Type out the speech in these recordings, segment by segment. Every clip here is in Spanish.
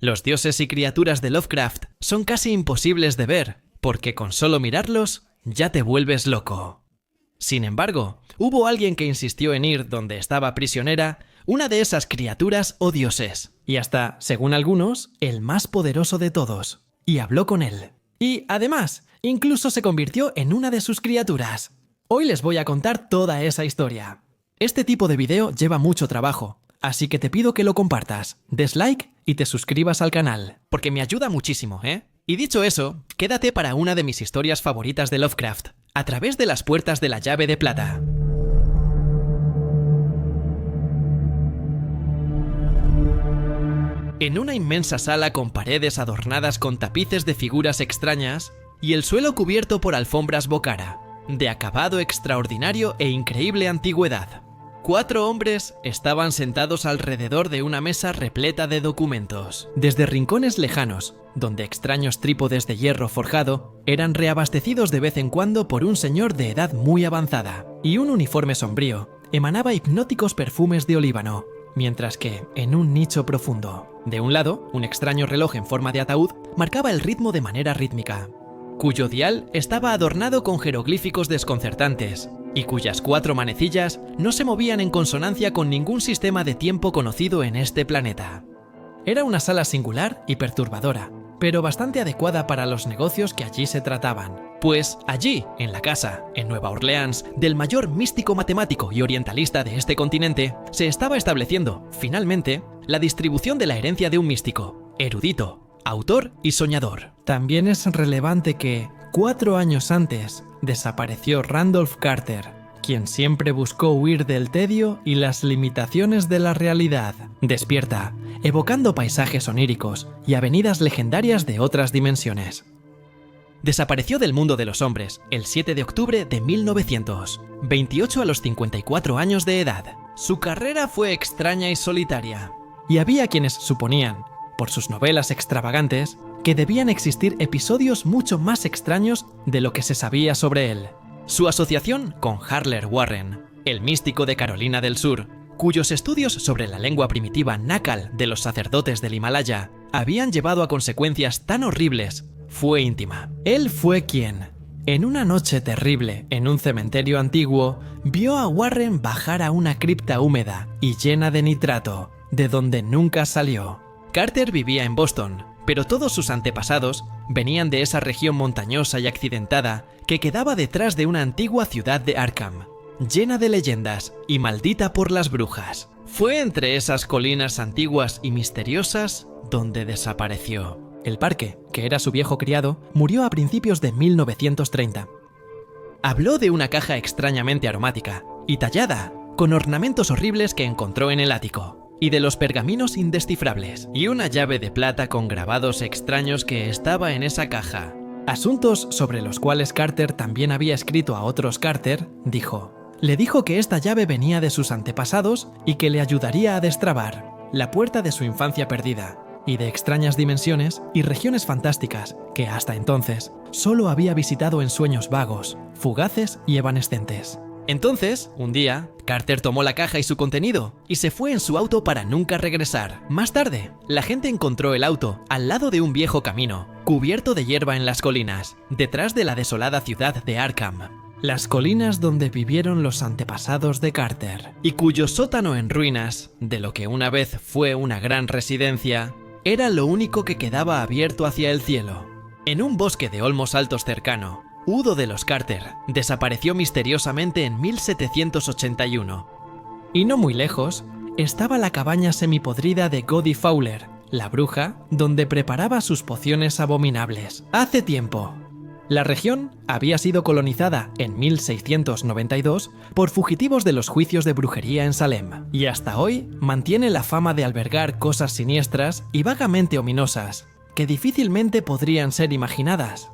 Los dioses y criaturas de Lovecraft son casi imposibles de ver, porque con solo mirarlos ya te vuelves loco. Sin embargo, hubo alguien que insistió en ir donde estaba prisionera una de esas criaturas o dioses, y hasta, según algunos, el más poderoso de todos, y habló con él. Y, además, incluso se convirtió en una de sus criaturas. Hoy les voy a contar toda esa historia. Este tipo de video lleva mucho trabajo, así que te pido que lo compartas, des like y te suscribas al canal, porque me ayuda muchísimo, ¿eh? Y dicho eso, quédate para una de mis historias favoritas de Lovecraft, A través de las puertas de la llave de plata. En una inmensa sala con paredes adornadas con tapices de figuras extrañas y el suelo cubierto por alfombras bocara, de acabado extraordinario e increíble antigüedad, 4 hombres estaban sentados alrededor de una mesa repleta de documentos. Desde rincones lejanos, donde extraños trípodes de hierro forjado eran reabastecidos de vez en cuando por un señor de edad muy avanzada, y un uniforme sombrío emanaba hipnóticos perfumes de olíbano, mientras que, en un nicho profundo, de un lado, un extraño reloj en forma de ataúd marcaba el ritmo de manera rítmica, cuyo dial estaba adornado con jeroglíficos desconcertantes, y cuyas 4 manecillas no se movían en consonancia con ningún sistema de tiempo conocido en este planeta. Era una sala singular y perturbadora, pero bastante adecuada para los negocios que allí se trataban, pues allí, en la casa, en Nueva Orleans, del mayor místico matemático y orientalista de este continente, se estaba estableciendo, finalmente, la distribución de la herencia de un místico, erudito, autor y soñador. También es relevante que, 4 años antes, desapareció Randolph Carter, quien siempre buscó huir del tedio y las limitaciones de la realidad. Despierta, evocando paisajes oníricos y avenidas legendarias de otras dimensiones. Desapareció del mundo de los hombres el 7 de octubre de 1900, 28 a los 54 años de edad. Su carrera fue extraña y solitaria, y había quienes suponían, por sus novelas extravagantes, que debían existir episodios mucho más extraños de lo que se sabía sobre él. Su asociación con Harler Warren, el místico de Carolina del Sur, cuyos estudios sobre la lengua primitiva nácal de los sacerdotes del Himalaya habían llevado a consecuencias tan horribles, fue íntima. Él fue quien, en una noche terrible en un cementerio antiguo, vio a Warren bajar a una cripta húmeda y llena de nitrato, de donde nunca salió. Carter vivía en Boston, pero todos sus antepasados venían de esa región montañosa y accidentada que quedaba detrás de una antigua ciudad de Arkham, llena de leyendas y maldita por las brujas. Fue entre esas colinas antiguas y misteriosas donde desapareció. El parque, que era su viejo criado, murió a principios de 1930. Habló de una caja extrañamente aromática y tallada, con ornamentos horribles que encontró en el ático, y de los pergaminos indescifrables, y una llave de plata con grabados extraños que estaba en esa caja. Asuntos sobre los cuales Carter también había escrito a otros Carter, dijo. Le dijo que esta llave venía de sus antepasados y que le ayudaría a destrabar la puerta de su infancia perdida, y de extrañas dimensiones y regiones fantásticas que hasta entonces solo había visitado en sueños vagos, fugaces y evanescentes. Entonces, un día, Carter tomó la caja y su contenido y se fue en su auto para nunca regresar. Más tarde, la gente encontró el auto al lado de un viejo camino, cubierto de hierba en las colinas, detrás de la desolada ciudad de Arkham. Las colinas donde vivieron los antepasados de Carter, y cuyo sótano en ruinas, de lo que una vez fue una gran residencia, era lo único que quedaba abierto hacia el cielo. En un bosque de olmos altos cercano, Udo de los Carter desapareció misteriosamente en 1781. Y no muy lejos, estaba la cabaña semipodrida de Goddy Fowler, la bruja, donde preparaba sus pociones abominables. Hace tiempo. La región había sido colonizada en 1692 por fugitivos de los juicios de brujería en Salem, y hasta hoy mantiene la fama de albergar cosas siniestras y vagamente ominosas, que difícilmente podrían ser imaginadas.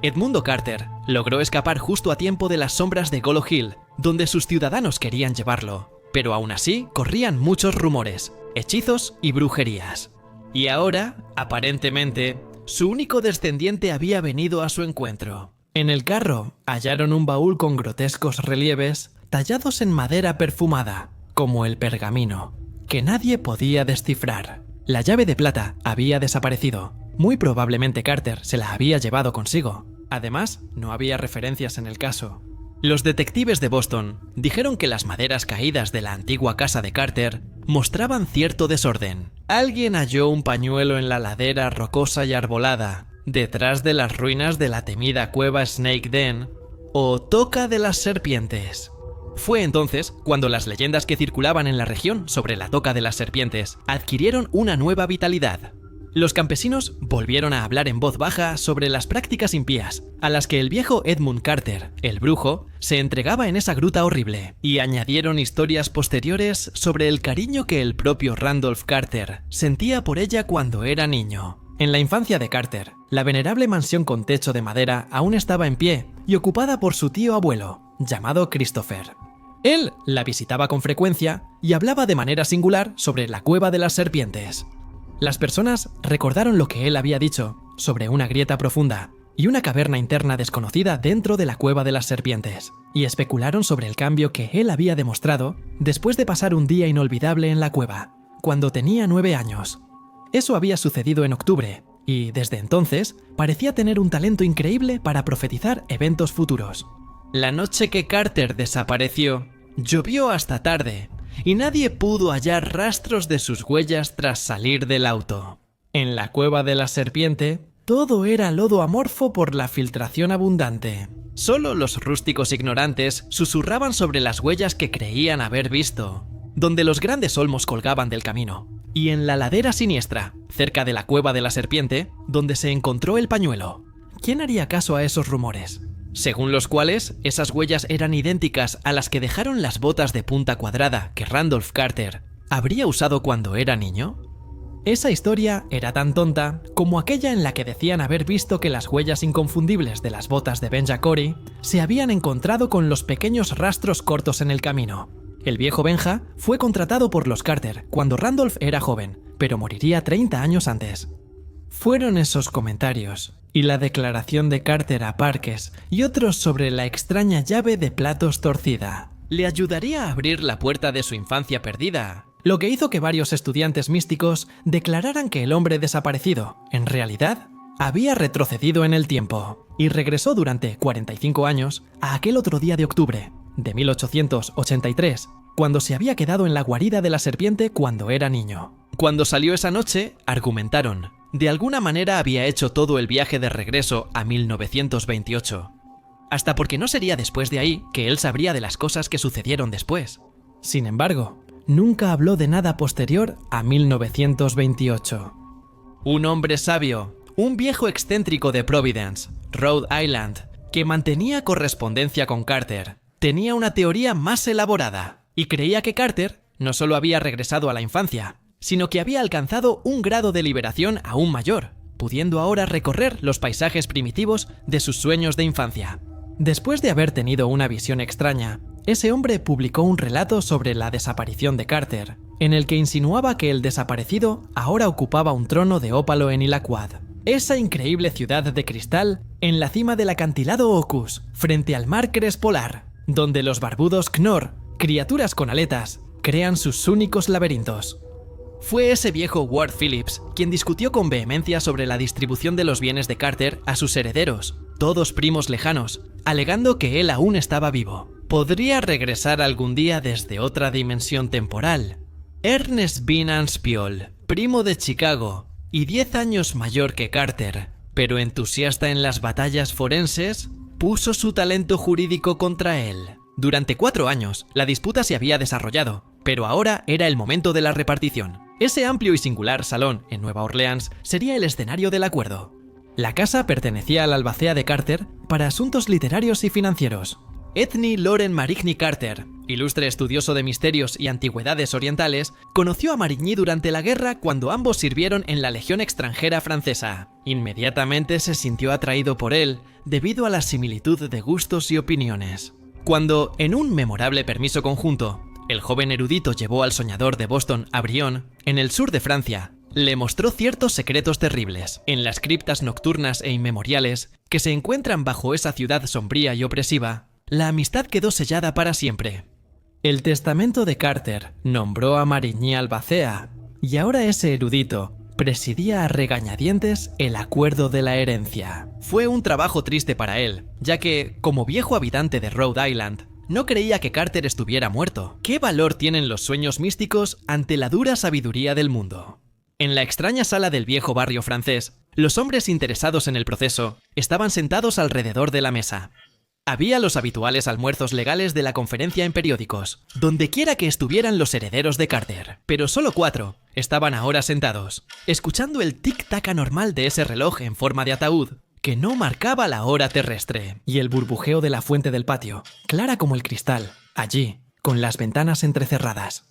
Edmundo Carter logró escapar justo a tiempo de las sombras de Golo Hill, donde sus ciudadanos querían llevarlo, pero aún así corrían muchos rumores, hechizos y brujerías. Y ahora, aparentemente, su único descendiente había venido a su encuentro. En el carro hallaron un baúl con grotescos relieves tallados en madera perfumada, como el pergamino, que nadie podía descifrar. La llave de plata había desaparecido. Muy probablemente Carter se la había llevado consigo. Además, no había referencias en el caso. Los detectives de Boston dijeron que las maderas caídas de la antigua casa de Carter mostraban cierto desorden. Alguien halló un pañuelo en la ladera rocosa y arbolada, detrás de las ruinas de la temida cueva Snake Den o Toca de las Serpientes. Fue entonces cuando las leyendas que circulaban en la región sobre la Toca de las Serpientes adquirieron una nueva vitalidad. Los campesinos volvieron a hablar en voz baja sobre las prácticas impías a las que el viejo Edmund Carter, el brujo, se entregaba en esa gruta horrible, y añadieron historias posteriores sobre el cariño que el propio Randolph Carter sentía por ella cuando era niño. En la infancia de Carter, la venerable mansión con techo de madera aún estaba en pie y ocupada por su tío abuelo, llamado Christopher. Él la visitaba con frecuencia y hablaba de manera singular sobre la cueva de las serpientes. Las personas recordaron lo que él había dicho sobre una grieta profunda y una caverna interna desconocida dentro de la cueva de las serpientes, y especularon sobre el cambio que él había demostrado después de pasar un día inolvidable en la cueva, cuando tenía 9 años. Eso había sucedido en octubre, y desde entonces parecía tener un talento increíble para profetizar eventos futuros. La noche que Carter desapareció, llovió hasta tarde, y nadie pudo hallar rastros de sus huellas tras salir del auto. En la cueva de la serpiente, todo era lodo amorfo por la filtración abundante. Solo los rústicos ignorantes susurraban sobre las huellas que creían haber visto, donde los grandes olmos colgaban del camino, y en la ladera siniestra, cerca de la cueva de la serpiente, donde se encontró el pañuelo. ¿Quién haría caso a esos rumores? Según los cuales, esas huellas eran idénticas a las que dejaron las botas de punta cuadrada que Randolph Carter habría usado cuando era niño. Esa historia era tan tonta como aquella en la que decían haber visto que las huellas inconfundibles de las botas de Benja Corey se habían encontrado con los pequeños rastros cortos en el camino. El viejo Benja fue contratado por los Carter cuando Randolph era joven, pero moriría 30 años antes. Fueron esos comentarios y la declaración de Carter a Parkes y otros sobre la extraña llave de platos torcida. Le ayudaría a abrir la puerta de su infancia perdida, lo que hizo que varios estudiantes místicos declararan que el hombre desaparecido, en realidad, había retrocedido en el tiempo y regresó durante 45 años a aquel otro día de octubre de 1883, cuando se había quedado en la guarida de la serpiente cuando era niño. Cuando salió esa noche, argumentaron, de alguna manera había hecho todo el viaje de regreso a 1928. Hasta porque no sería después de ahí que él sabría de las cosas que sucedieron después. Sin embargo, nunca habló de nada posterior a 1928. Un hombre sabio, un viejo excéntrico de Providence, Rhode Island, que mantenía correspondencia con Carter, tenía una teoría más elaborada y creía que Carter no solo había regresado a la infancia, sino que había alcanzado un grado de liberación aún mayor, pudiendo ahora recorrer los paisajes primitivos de sus sueños de infancia. Después de haber tenido una visión extraña, ese hombre publicó un relato sobre la desaparición de Carter, en el que insinuaba que el desaparecido ahora ocupaba un trono de ópalo en Ilaquad, esa increíble ciudad de cristal en la cima del acantilado Ocus, frente al mar crespolar, donde los barbudos Knorr, criaturas con aletas, crean sus únicos laberintos. Fue ese viejo Ward Phillips quien discutió con vehemencia sobre la distribución de los bienes de Carter a sus herederos, todos primos lejanos, alegando que él aún estaba vivo. Podría regresar algún día desde otra dimensión temporal. Ernest Bean Anspiol, primo de Chicago y 10 años mayor que Carter, pero entusiasta en las batallas forenses, puso su talento jurídico contra él. Durante 4 años, la disputa se había desarrollado, pero ahora era el momento de la repartición. Ese amplio y singular salón en Nueva Orleans sería el escenario del acuerdo. La casa pertenecía al albacea de Carter para asuntos literarios y financieros. Ethne Loren Marigny Carter, ilustre estudioso de misterios y antigüedades orientales, conoció a Marigny durante la guerra cuando ambos sirvieron en la Legión extranjera francesa. Inmediatamente se sintió atraído por él debido a la similitud de gustos y opiniones. Cuando, en un memorable permiso conjunto, el joven erudito llevó al soñador de Boston a Brion, en el sur de Francia, le mostró ciertos secretos terribles en las criptas nocturnas e inmemoriales que se encuentran bajo esa ciudad sombría y opresiva. La amistad quedó sellada para siempre. El testamento de Carter nombró a Marigny albacea, y ahora ese erudito presidía a regañadientes el acuerdo de la herencia. Fue un trabajo triste para él, ya que, como viejo habitante de Rhode Island, no creía que Carter estuviera muerto. ¿Qué valor tienen los sueños místicos ante la dura sabiduría del mundo? En la extraña sala del viejo barrio francés, los hombres interesados en el proceso estaban sentados alrededor de la mesa. Había los habituales almuerzos legales de la conferencia en periódicos, donde quiera que estuvieran los herederos de Carter, pero solo 4 estaban ahora sentados, escuchando el tic-tac anormal de ese reloj en forma de ataúd, que no marcaba la hora terrestre, y el burbujeo de la fuente del patio, clara como el cristal, allí, con las ventanas entrecerradas.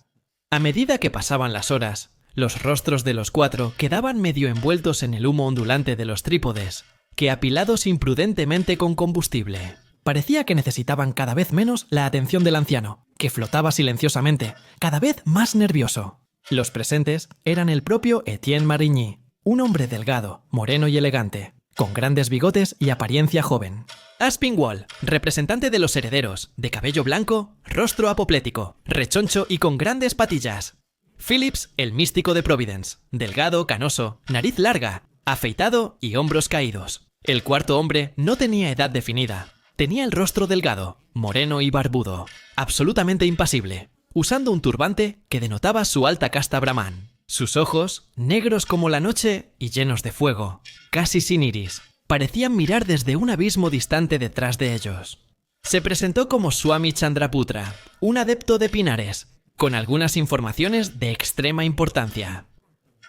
A medida que pasaban las horas, los rostros de los 4 quedaban medio envueltos en el humo ondulante de los trípodes, que apilados imprudentemente con combustible. Parecía que necesitaban cada vez menos la atención del anciano, que flotaba silenciosamente, cada vez más nervioso. Los presentes eran el propio Etienne Marigny, un hombre delgado, moreno y elegante, con grandes bigotes y apariencia joven. Aspinwall, representante de los herederos, de cabello blanco, rostro apoplético, rechoncho y con grandes patillas. Phillips, el místico de Providence, delgado, canoso, nariz larga, afeitado y hombros caídos. El cuarto hombre no tenía edad definida. Tenía el rostro delgado, moreno y barbudo, absolutamente impasible, usando un turbante que denotaba su alta casta brahmán. Sus ojos, negros como la noche y llenos de fuego, casi sin iris, parecían mirar desde un abismo distante detrás de ellos. Se presentó como Swami Chandraputra, un adepto de pinares, con algunas informaciones de extrema importancia.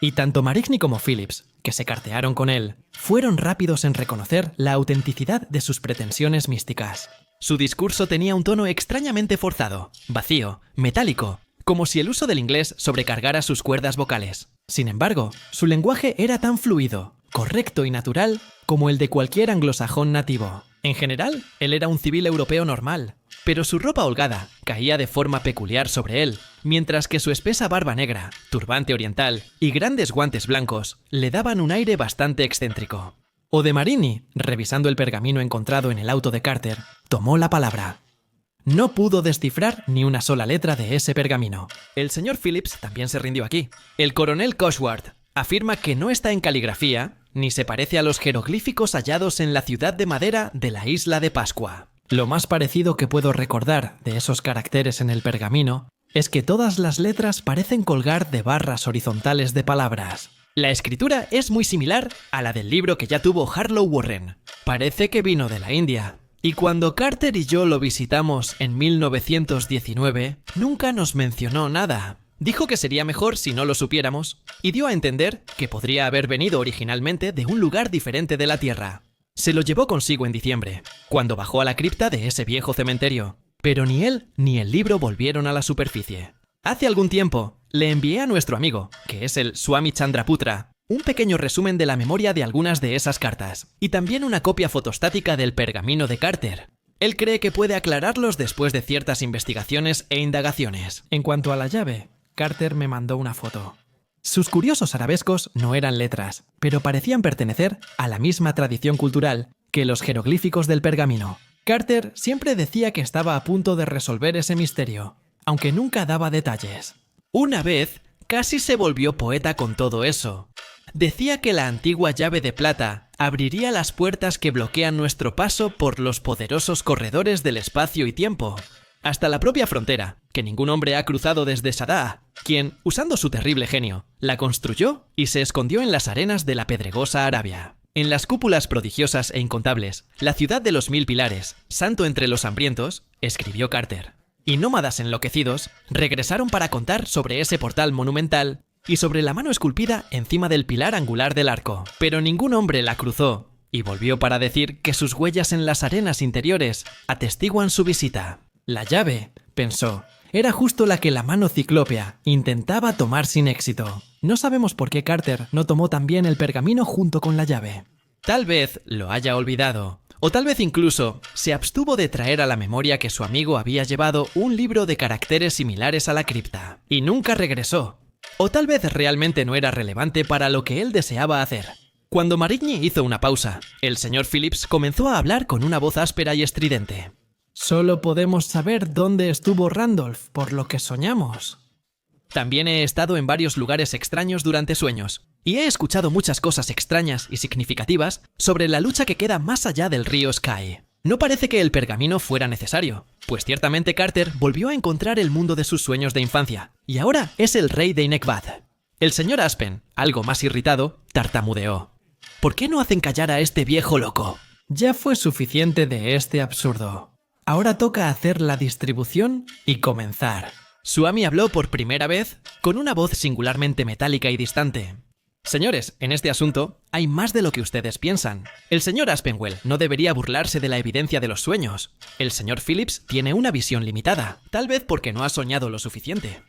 Y tanto Marigny como Phillips, que se cartearon con él, fueron rápidos en reconocer la autenticidad de sus pretensiones místicas. Su discurso tenía un tono extrañamente forzado, vacío, metálico, como si el uso del inglés sobrecargara sus cuerdas vocales. Sin embargo, su lenguaje era tan fluido, correcto y natural como el de cualquier anglosajón nativo. En general, él era un civil europeo normal, pero su ropa holgada caía de forma peculiar sobre él, mientras que su espesa barba negra, turbante oriental y grandes guantes blancos le daban un aire bastante excéntrico. Ode Marigny, revisando el pergamino encontrado en el auto de Carter, tomó la palabra. No pudo descifrar ni una sola letra de ese pergamino. El señor Phillips también se rindió aquí. El coronel Cosworth afirma que no está en caligrafía ni se parece a los jeroglíficos hallados en la ciudad de madera de la isla de Pascua. Lo más parecido que puedo recordar de esos caracteres en el pergamino es que todas las letras parecen colgar de barras horizontales de palabras. La escritura es muy similar a la del libro que ya tuvo Harlow Warren. Parece que vino de la India. Y cuando Carter y yo lo visitamos en 1919, nunca nos mencionó nada. Dijo que sería mejor si no lo supiéramos, y dio a entender que podría haber venido originalmente de un lugar diferente de la Tierra. Se lo llevó consigo en diciembre, cuando bajó a la cripta de ese viejo cementerio, pero ni él ni el libro volvieron a la superficie. Hace algún tiempo, le envié a nuestro amigo, que es el Swami Chandraputra, un pequeño resumen de la memoria de algunas de esas cartas, y también una copia fotostática del pergamino de Carter. Él cree que puede aclararlos después de ciertas investigaciones e indagaciones. En cuanto a la llave, Carter me mandó una foto. Sus curiosos arabescos no eran letras, pero parecían pertenecer a la misma tradición cultural que los jeroglíficos del pergamino. Carter siempre decía que estaba a punto de resolver ese misterio, aunque nunca daba detalles. Una vez, casi se volvió poeta con todo eso. Decía que la antigua llave de plata abriría las puertas que bloquean nuestro paso por los poderosos corredores del espacio y tiempo, hasta la propia frontera, que ningún hombre ha cruzado desde Sadaa, quien, usando su terrible genio, la construyó y se escondió en las arenas de la pedregosa Arabia. En las cúpulas prodigiosas e incontables, la ciudad de los 1000 pilares, santo entre los hambrientos, escribió Carter. Y nómadas enloquecidos regresaron para contar sobre ese portal monumental y sobre la mano esculpida encima del pilar angular del arco. Pero ningún hombre la cruzó, y volvió para decir que sus huellas en las arenas interiores atestiguan su visita. La llave, pensó, era justo la que la mano ciclópea intentaba tomar sin éxito. No sabemos por qué Carter no tomó también el pergamino junto con la llave. Tal vez lo haya olvidado, o tal vez incluso se abstuvo de traer a la memoria que su amigo había llevado un libro de caracteres similares a la cripta, y nunca regresó. O tal vez realmente no era relevante para lo que él deseaba hacer. Cuando Marigny hizo una pausa, el señor Phillips comenzó a hablar con una voz áspera y estridente. Solo podemos saber dónde estuvo Randolph por lo que soñamos. También he estado en varios lugares extraños durante sueños, y he escuchado muchas cosas extrañas y significativas sobre la lucha que queda más allá del río Sky. No parece que el pergamino fuera necesario, pues ciertamente Carter volvió a encontrar el mundo de sus sueños de infancia, y ahora es el rey de Inekbad. El señor Aspen, algo más irritado, tartamudeó. ¿Por qué no hacen callar a este viejo loco? Ya fue suficiente de este absurdo. Ahora toca hacer la distribución y comenzar. Suami habló por primera vez con una voz singularmente metálica y distante. Señores, en este asunto hay más de lo que ustedes piensan. El señor Aspinwall no debería burlarse de la evidencia de los sueños. El señor Phillips tiene una visión limitada, tal vez porque no ha soñado lo suficiente.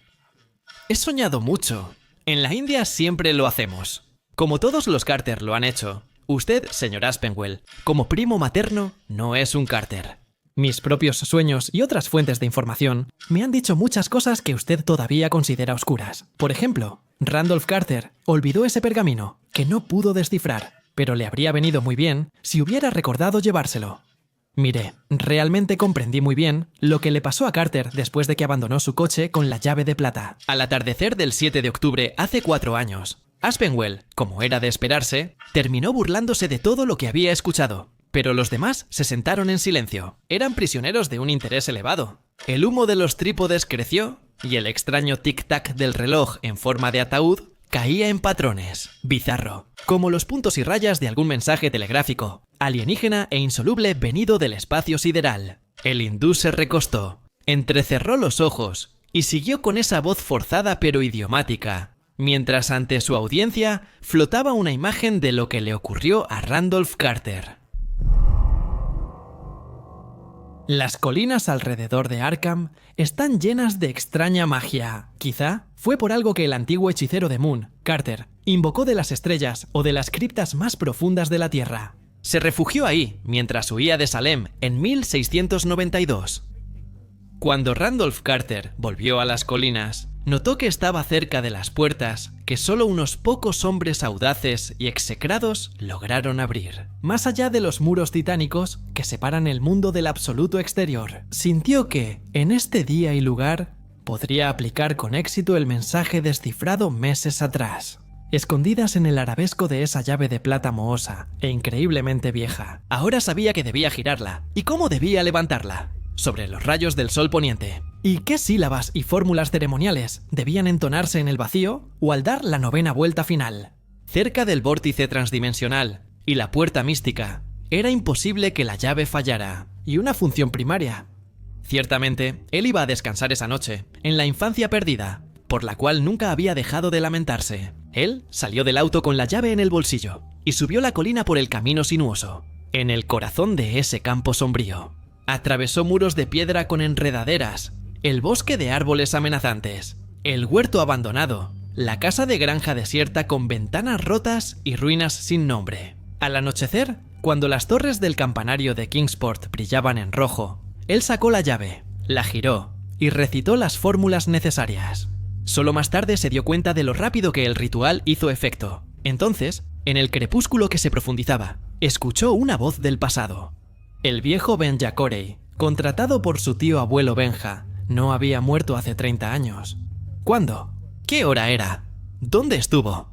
He soñado mucho. En la India siempre lo hacemos. Como todos los Carter lo han hecho, usted, señor Aspinwall, como primo materno, no es un Carter. Mis propios sueños y otras fuentes de información me han dicho muchas cosas que usted todavía considera oscuras. Por ejemplo, Randolph Carter olvidó ese pergamino, que no pudo descifrar, pero le habría venido muy bien si hubiera recordado llevárselo. Mire, realmente comprendí muy bien lo que le pasó a Carter después de que abandonó su coche con la llave de plata. Al atardecer del 7 de octubre hace 4 años, Aspinwall, como era de esperarse, terminó burlándose de todo lo que había escuchado. Pero los demás se sentaron en silencio. Eran prisioneros de un interés elevado. El humo de los trípodes creció y el extraño tic-tac del reloj en forma de ataúd caía en patrones. Bizarro. Como los puntos y rayas de algún mensaje telegráfico, alienígena e insoluble venido del espacio sideral. El hindú se recostó, entrecerró los ojos y siguió con esa voz forzada pero idiomática, mientras ante su audiencia flotaba una imagen de lo que le ocurrió a Randolph Carter. Las colinas alrededor de Arkham están llenas de extraña magia. Quizá fue por algo que el antiguo hechicero de Moon, Carter, invocó de las estrellas o de las criptas más profundas de la Tierra. Se refugió ahí mientras huía de Salem en 1692. Cuando Randolph Carter volvió a las colinas, notó que estaba cerca de las puertas que solo unos pocos hombres audaces y execrados lograron abrir. Más allá de los muros titánicos que separan el mundo del absoluto exterior, sintió que, en este día y lugar, podría aplicar con éxito el mensaje descifrado meses atrás. Escondidas en el arabesco de esa llave de plata mohosa e increíblemente vieja, ahora sabía que debía girarla y cómo debía levantarla. Sobre los rayos del sol poniente. ¿Y qué sílabas y fórmulas ceremoniales debían entonarse en el vacío o al dar la 9ª vuelta final? Cerca del vórtice transdimensional y la puerta mística, era imposible que la llave fallara, y una función primaria. Ciertamente, él iba a descansar esa noche, en la infancia perdida, por la cual nunca había dejado de lamentarse. Él salió del auto con la llave en el bolsillo y subió la colina por el camino sinuoso, en el corazón de ese campo sombrío. Atravesó muros de piedra con enredaderas, el bosque de árboles amenazantes, el huerto abandonado, la casa de granja desierta con ventanas rotas y ruinas sin nombre. Al anochecer, cuando las torres del campanario de Kingsport brillaban en rojo, él sacó la llave, la giró y recitó las fórmulas necesarias. Solo más tarde se dio cuenta de lo rápido que el ritual hizo efecto. Entonces, en el crepúsculo que se profundizaba, escuchó una voz del pasado. El viejo Benja Corey, contratado por su tío abuelo Benja, no había muerto hace 30 años. ¿Cuándo? ¿Qué hora era? ¿Dónde estuvo?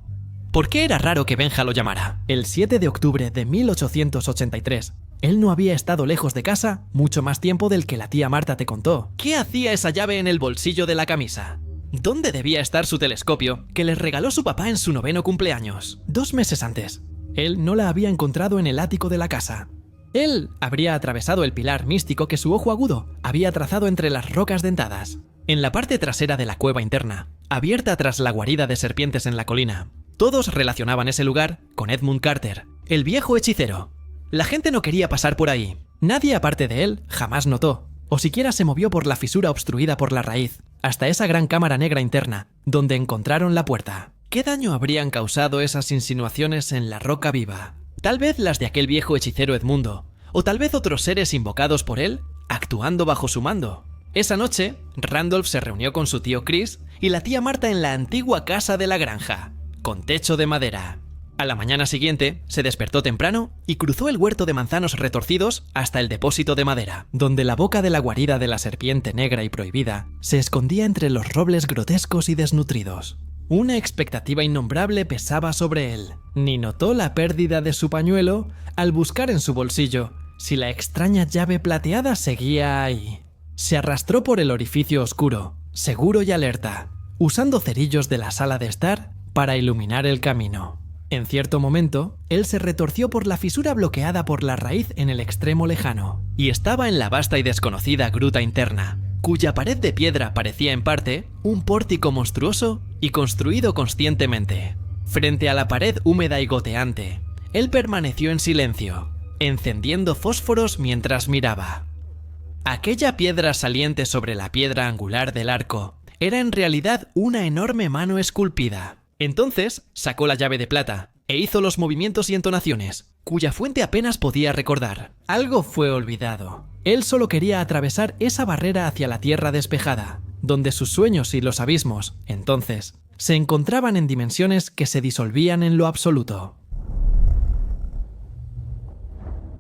¿Por qué era raro que Benja lo llamara? El 7 de octubre de 1883, él no había estado lejos de casa mucho más tiempo del que la tía Marta te contó. ¿Qué hacía esa llave en el bolsillo de la camisa? ¿Dónde debía estar su telescopio que le regaló su papá en su 9º cumpleaños? 2 meses antes. Él no la había encontrado en el ático de la casa. Él habría atravesado el pilar místico que su ojo agudo había trazado entre las rocas dentadas. En la parte trasera de la cueva interna, abierta tras la guarida de serpientes en la colina, todos relacionaban ese lugar con Edmund Carter, el viejo hechicero. La gente no quería pasar por ahí. Nadie aparte de él jamás notó, o siquiera se movió por la fisura obstruida por la raíz, hasta esa gran cámara negra interna, donde encontraron la puerta. ¿Qué daño habrían causado esas insinuaciones en la roca viva? Tal vez las de aquel viejo hechicero Edmundo, o tal vez otros seres invocados por él, actuando bajo su mando. Esa noche, Randolph se reunió con su tío Chris y la tía Marta en la antigua casa de la granja, con techo de madera. A la mañana siguiente, se despertó temprano y cruzó el huerto de manzanos retorcidos hasta el depósito de madera, donde la boca de la guarida de la serpiente negra y prohibida se escondía entre los robles grotescos y desnutridos. Una expectativa innombrable pesaba sobre él. Ni notó la pérdida de su pañuelo al buscar en su bolsillo si la extraña llave plateada seguía ahí. Se arrastró por el orificio oscuro, seguro y alerta, usando cerillos de la sala de estar para iluminar el camino. En cierto momento, él se retorció por la fisura bloqueada por la raíz en el extremo lejano, y estaba en la vasta y desconocida gruta interna, cuya pared de piedra parecía en parte un pórtico monstruoso y construido conscientemente. Frente a la pared húmeda y goteante, él permaneció en silencio, encendiendo fósforos mientras miraba. Aquella piedra saliente sobre la piedra angular del arco era en realidad una enorme mano esculpida. Entonces sacó la llave de plata e hizo los movimientos y entonaciones, cuya fuente apenas podía recordar. Algo fue olvidado. Él solo quería atravesar esa barrera hacia la tierra despejada, donde sus sueños y los abismos, entonces, se encontraban en dimensiones que se disolvían en lo absoluto.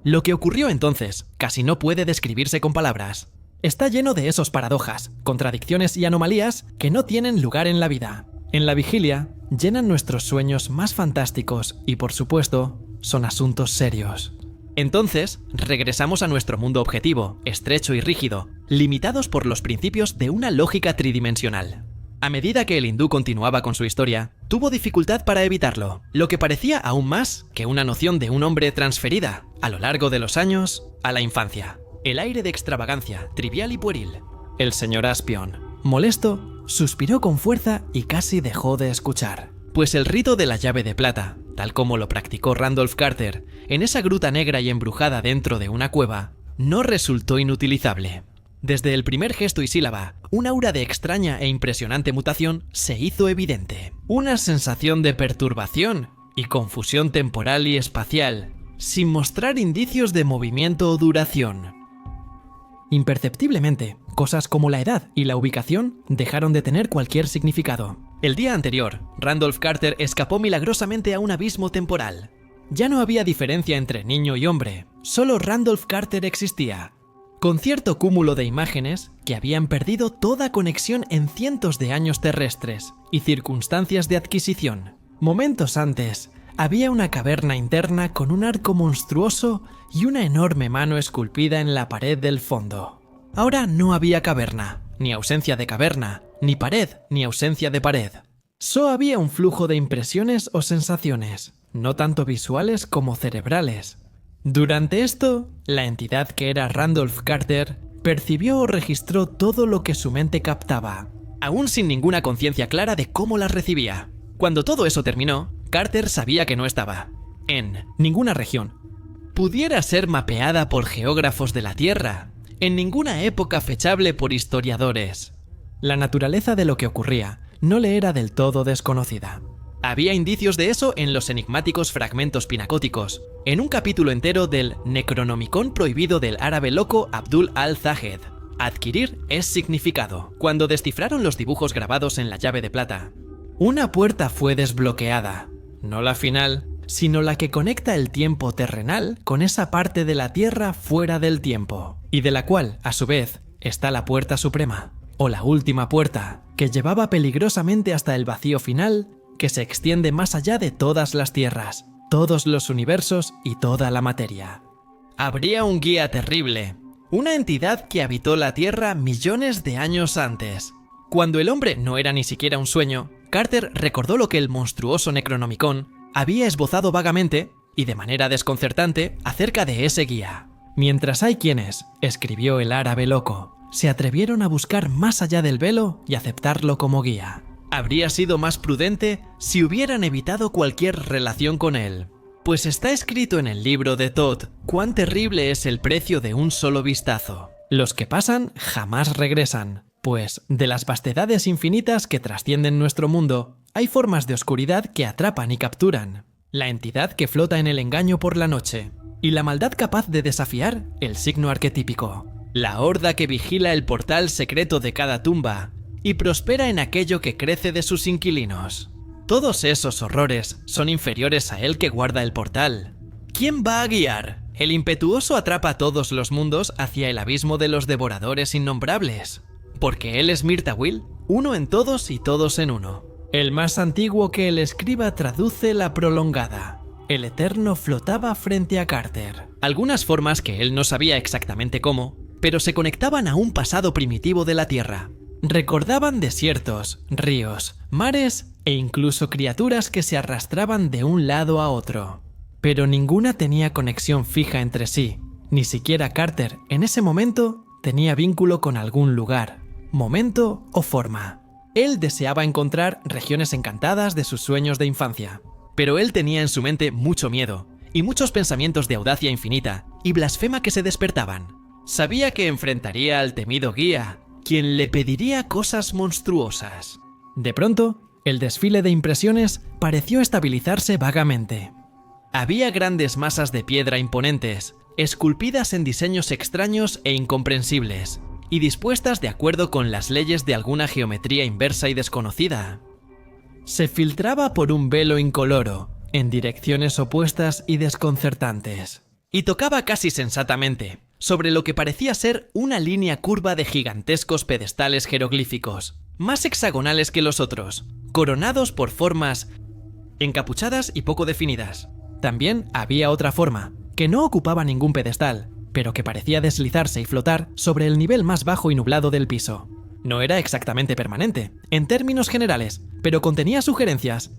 Lo que ocurrió entonces casi no puede describirse con palabras. Está lleno de esos paradojas, contradicciones y anomalías que no tienen lugar en la vida. En la vigilia, llenan nuestros sueños más fantásticos y, por supuesto, son asuntos serios. Entonces, regresamos a nuestro mundo objetivo, estrecho y rígido, limitados por los principios de una lógica tridimensional. A medida que el hindú continuaba con su historia, tuvo dificultad para evitarlo, lo que parecía aún más que una noción de un hombre transferida, a lo largo de los años, a la infancia. El aire de extravagancia, trivial y pueril. El señor Aspion, molesto, suspiró con fuerza y casi dejó de escuchar. Pues el rito de la llave de plata, tal como lo practicó Randolph Carter en esa gruta negra y embrujada dentro de una cueva, no resultó inutilizable. Desde el primer gesto y sílaba, un aura de extraña e impresionante mutación se hizo evidente. Una sensación de perturbación y confusión temporal y espacial, sin mostrar indicios de movimiento o duración. Imperceptiblemente, cosas como la edad y la ubicación dejaron de tener cualquier significado. El día anterior, Randolph Carter escapó milagrosamente a un abismo temporal. Ya no había diferencia entre niño y hombre, solo Randolph Carter existía, con cierto cúmulo de imágenes que habían perdido toda conexión en cientos de años terrestres y circunstancias de adquisición. Momentos antes, había una caverna interna con un arco monstruoso y una enorme mano esculpida en la pared del fondo. Ahora no había caverna, ni ausencia de caverna, ni pared, ni ausencia de pared. Solo había un flujo de impresiones o sensaciones, no tanto visuales como cerebrales. Durante esto, la entidad que era Randolph Carter percibió o registró todo lo que su mente captaba, aún sin ninguna conciencia clara de cómo las recibía. Cuando todo eso terminó, Carter sabía que no estaba en ninguna región. Pudiera ser mapeada por geógrafos de la Tierra, en ninguna época fechable por historiadores. La naturaleza de lo que ocurría no le era del todo desconocida. Había indicios de eso en los enigmáticos fragmentos pinacóticos, en un capítulo entero del Necronomicon prohibido del árabe loco Abdul al-Zahed. Adquirir es significado, cuando descifraron los dibujos grabados en la llave de plata. Una puerta fue desbloqueada, no la final, sino la que conecta el tiempo terrenal con esa parte de la Tierra fuera del tiempo, y de la cual, a su vez, está la puerta suprema, o la última puerta, que llevaba peligrosamente hasta el vacío final, que se extiende más allá de todas las tierras, todos los universos y toda la materia. Habría un guía terrible, una entidad que habitó la Tierra millones de años antes. Cuando el hombre no era ni siquiera un sueño, Carter recordó lo que el monstruoso Necronomicon había esbozado vagamente y de manera desconcertante acerca de ese guía. Mientras hay quienes, escribió el árabe loco, se atrevieron a buscar más allá del velo y aceptarlo como guía. Habría sido más prudente si hubieran evitado cualquier relación con él, pues está escrito en el libro de Thoth cuán terrible es el precio de un solo vistazo. Los que pasan jamás regresan, pues de las vastedades infinitas que trascienden nuestro mundo, hay formas de oscuridad que atrapan y capturan. La entidad que flota en el engaño por la noche, y la maldad capaz de desafiar el signo arquetípico. La horda que vigila el portal secreto de cada tumba, y prospera en aquello que crece de sus inquilinos. Todos esos horrores son inferiores a él que guarda el portal. ¿Quién va a guiar? El impetuoso atrapa a todos los mundos hacia el abismo de los devoradores innombrables. Porque él es Myrtha-Will, uno en todos y todos en uno. El más antiguo que el escriba traduce la prolongada. El Eterno flotaba frente a Carter. Algunas formas que él no sabía exactamente cómo, pero se conectaban a un pasado primitivo de la Tierra. Recordaban desiertos, ríos, mares e incluso criaturas que se arrastraban de un lado a otro. Pero ninguna tenía conexión fija entre sí. Ni siquiera Carter, en ese momento, tenía vínculo con algún lugar, momento o forma. Él deseaba encontrar regiones encantadas de sus sueños de infancia. Pero él tenía en su mente mucho miedo, y muchos pensamientos de audacia infinita y blasfema que se despertaban. Sabía que enfrentaría al temido guía, quien le pediría cosas monstruosas. De pronto, el desfile de impresiones pareció estabilizarse vagamente. Había grandes masas de piedra imponentes, esculpidas en diseños extraños e incomprensibles, y dispuestas de acuerdo con las leyes de alguna geometría inversa y desconocida. Se filtraba por un velo incoloro, en direcciones opuestas y desconcertantes, y tocaba casi sensatamente sobre lo que parecía ser una línea curva de gigantescos pedestales jeroglíficos, más hexagonales que los otros, coronados por formas encapuchadas y poco definidas. También había otra forma, que no ocupaba ningún pedestal, pero que parecía deslizarse y flotar sobre el nivel más bajo y nublado del piso. No era exactamente permanente, en términos generales, pero contenía sugerencias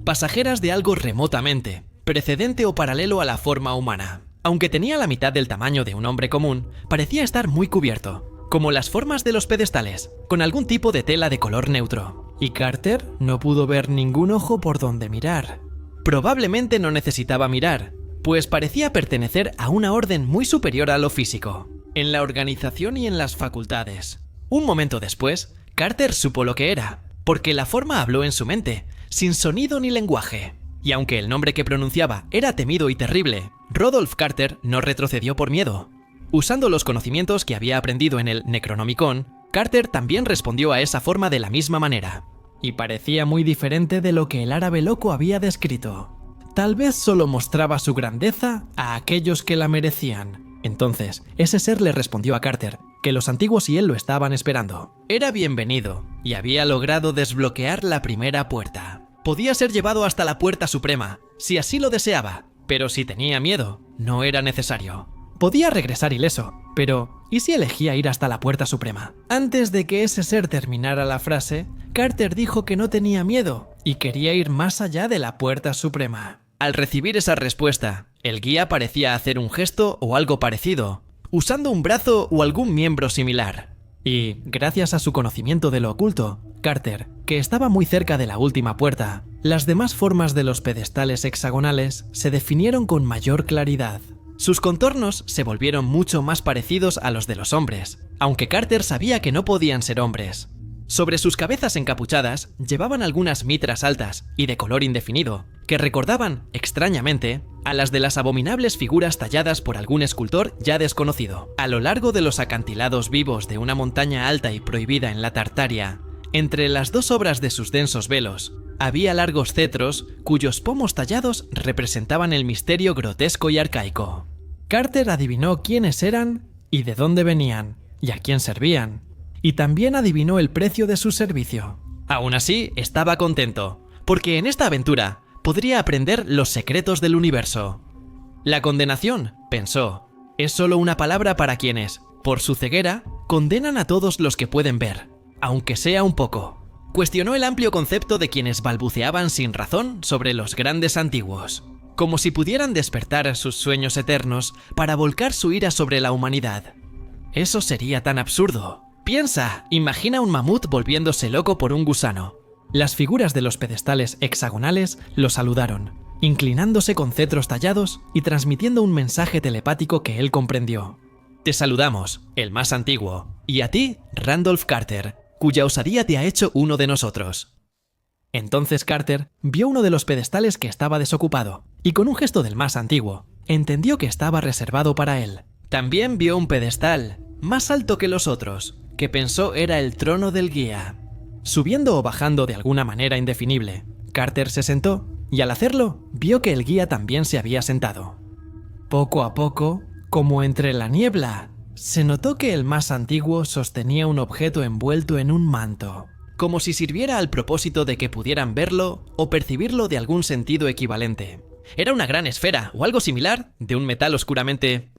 pasajeras de algo remotamente precedente o paralelo a la forma humana. Aunque tenía la mitad del tamaño de un hombre común, parecía estar muy cubierto, como las formas de los pedestales, con algún tipo de tela de color neutro. Y Carter no pudo ver ningún ojo por donde mirar. Probablemente no necesitaba mirar, pues parecía pertenecer a una orden muy superior a lo físico, en la organización y en las facultades. Un momento después, Carter supo lo que era, porque la forma habló en su mente, sin sonido ni lenguaje. Y aunque el nombre que pronunciaba era temido y terrible, Rodolph Carter no retrocedió por miedo. Usando los conocimientos que había aprendido en el Necronomicon, Carter también respondió a esa forma de la misma manera. Y parecía muy diferente de lo que el árabe loco había descrito. Tal vez solo mostraba su grandeza a aquellos que la merecían. Entonces, ese ser le respondió a Carter que los antiguos y él lo estaban esperando. Era bienvenido, y había logrado desbloquear la primera puerta. Podía ser llevado hasta la Puerta Suprema, si así lo deseaba, pero si tenía miedo, no era necesario. Podía regresar ileso, pero ¿y si elegía ir hasta la Puerta Suprema? Antes de que ese ser terminara la frase, Carter dijo que no tenía miedo y quería ir más allá de la Puerta Suprema. Al recibir esa respuesta, el guía parecía hacer un gesto o algo parecido, usando un brazo o algún miembro similar. Y, gracias a su conocimiento de lo oculto, Carter, que estaba muy cerca de la última puerta, las demás formas de los pedestales hexagonales se definieron con mayor claridad. Sus contornos se volvieron mucho más parecidos a los de los hombres, aunque Carter sabía que no podían ser hombres. Sobre sus cabezas encapuchadas llevaban algunas mitras altas y de color indefinido, que recordaban, extrañamente, a las de las abominables figuras talladas por algún escultor ya desconocido. A lo largo de los acantilados vivos de una montaña alta y prohibida en la Tartaria, entre las dos obras de sus densos velos, había largos cetros cuyos pomos tallados representaban el misterio grotesco y arcaico. Carter adivinó quiénes eran y de dónde venían, y a quién servían, y también adivinó el precio de su servicio. Aún así, estaba contento, porque en esta aventura podría aprender los secretos del universo. La condenación, pensó, es solo una palabra para quienes, por su ceguera, condenan a todos los que pueden ver, aunque sea un poco. Cuestionó el amplio concepto de quienes balbuceaban sin razón sobre los grandes antiguos, como si pudieran despertar sus sueños eternos para volcar su ira sobre la humanidad. Eso sería tan absurdo. Piensa, imagina un mamut volviéndose loco por un gusano. Las figuras de los pedestales hexagonales lo saludaron, inclinándose con cetros tallados y transmitiendo un mensaje telepático que él comprendió. Te saludamos, el más antiguo, y a ti, Randolph Carter, cuya osadía te ha hecho uno de nosotros. Entonces Carter vio uno de los pedestales que estaba desocupado, y con un gesto del más antiguo, entendió que estaba reservado para él. También vio un pedestal, más alto que los otros, que pensó era el trono del guía. Subiendo o bajando de alguna manera indefinible, Carter se sentó y al hacerlo vio que el guía también se había sentado. Poco a poco, como entre la niebla, se notó que el más antiguo sostenía un objeto envuelto en un manto, como si sirviera al propósito de que pudieran verlo o percibirlo de algún sentido equivalente. Era una gran esfera o algo similar de un metal oscuramente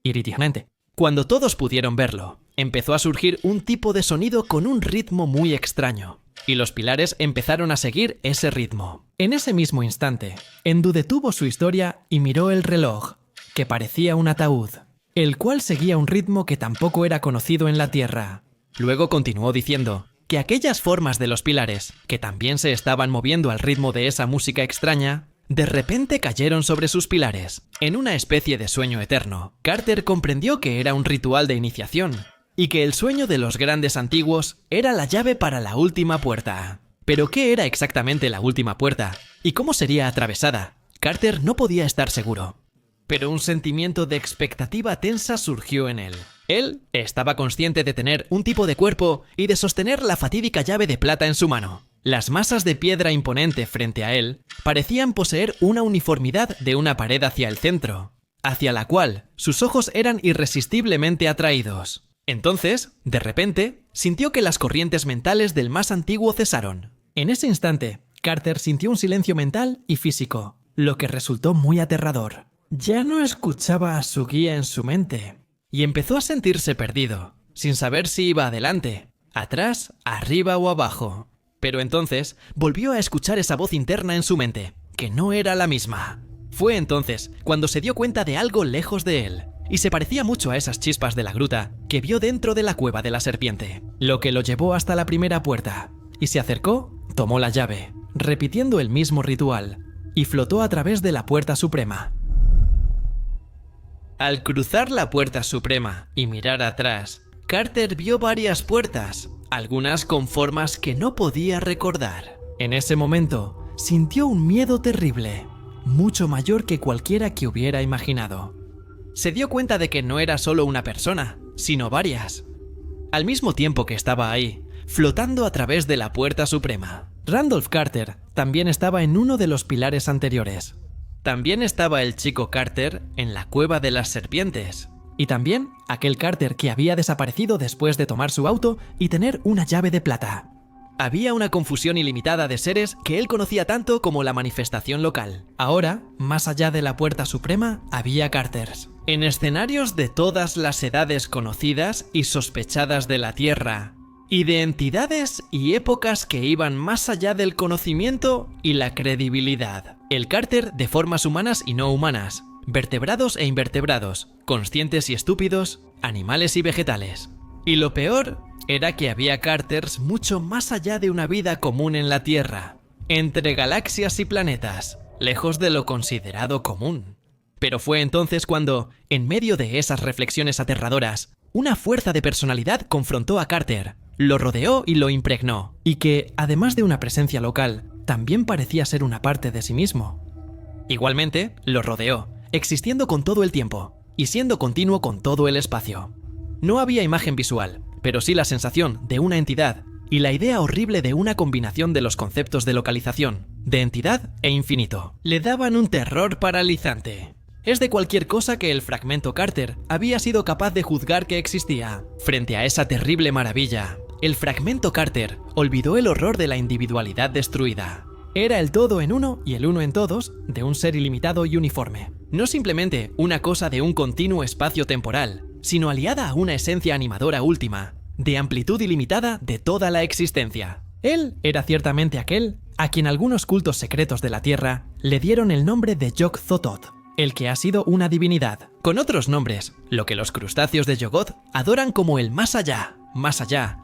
iridiscente. Cuando todos pudieron verlo, empezó a surgir un tipo de sonido con un ritmo muy extraño, y los pilares empezaron a seguir ese ritmo. En ese mismo instante, Endu detuvo su historia y miró el reloj, que parecía un ataúd, el cual seguía un ritmo que tampoco era conocido en la Tierra. Luego continuó diciendo que aquellas formas de los pilares, que también se estaban moviendo al ritmo de esa música extraña, de repente cayeron sobre sus pilares, en una especie de sueño eterno. Carter comprendió que era un ritual de iniciación, y que el sueño de los grandes antiguos era la llave para la última puerta. ¿Pero qué era exactamente la última puerta? ¿Y cómo sería atravesada? Carter no podía estar seguro. Pero un sentimiento de expectativa tensa surgió en él. Él estaba consciente de tener un tipo de cuerpo y de sostener la fatídica llave de plata en su mano. Las masas de piedra imponente frente a él parecían poseer una uniformidad de una pared hacia el centro, hacia la cual sus ojos eran irresistiblemente atraídos. Entonces, de repente, sintió que las corrientes mentales del más antiguo cesaron. En ese instante, Carter sintió un silencio mental y físico, lo que resultó muy aterrador. Ya no escuchaba a su guía en su mente, y empezó a sentirse perdido, sin saber si iba adelante, atrás, arriba o abajo. Pero entonces volvió a escuchar esa voz interna en su mente, que no era la misma. Fue entonces cuando se dio cuenta de algo lejos de él, y se parecía mucho a esas chispas de la gruta que vio dentro de la cueva de la serpiente, lo que lo llevó hasta la primera puerta, y se acercó, tomó la llave, repitiendo el mismo ritual, y flotó a través de la puerta suprema. Al cruzar la puerta suprema y mirar atrás, Carter vio varias puertas, algunas con formas que no podía recordar. En ese momento, sintió un miedo terrible, mucho mayor que cualquiera que hubiera imaginado. Se dio cuenta de que no era solo una persona, sino varias. Al mismo tiempo que estaba ahí, flotando a través de la puerta suprema. Randolph Carter también estaba en uno de los pilares anteriores. También estaba el chico Carter en la cueva de las serpientes. Y también aquel Carter que había desaparecido después de tomar su auto y tener una llave de plata. Había una confusión ilimitada de seres que él conocía tanto como la manifestación local. Ahora, más allá de la puerta suprema, había Carters. En escenarios de todas las edades conocidas y sospechadas de la Tierra. Y de entidades y épocas que iban más allá del conocimiento y la credibilidad. El Carter de formas humanas y no humanas. Vertebrados e invertebrados, conscientes y estúpidos, animales y vegetales. Y lo peor era que había Carters mucho más allá de una vida común en la Tierra, entre galaxias y planetas, lejos de lo considerado común. Pero fue entonces cuando, en medio de esas reflexiones aterradoras, una fuerza de personalidad confrontó a Carter, lo rodeó y lo impregnó, y que, además de una presencia local, también parecía ser una parte de sí mismo. Igualmente, lo rodeó, existiendo con todo el tiempo, y siendo continuo con todo el espacio. No había imagen visual, pero sí la sensación de una entidad, y la idea horrible de una combinación de los conceptos de localización, de entidad e infinito. Le daban un terror paralizante. Es de cualquier cosa que el fragmento Carter había sido capaz de juzgar que existía. Frente a esa terrible maravilla, el fragmento Carter olvidó el horror de la individualidad destruida. Era el todo en uno y el uno en todos de un ser ilimitado y uniforme. No simplemente una cosa de un continuo espacio temporal, sino aliada a una esencia animadora última, de amplitud ilimitada de toda la existencia. Él era ciertamente aquel a quien algunos cultos secretos de la Tierra le dieron el nombre de Yog-Sothoth, el que ha sido una divinidad, con otros nombres, lo que los crustáceos de Yoggoth adoran como el más allá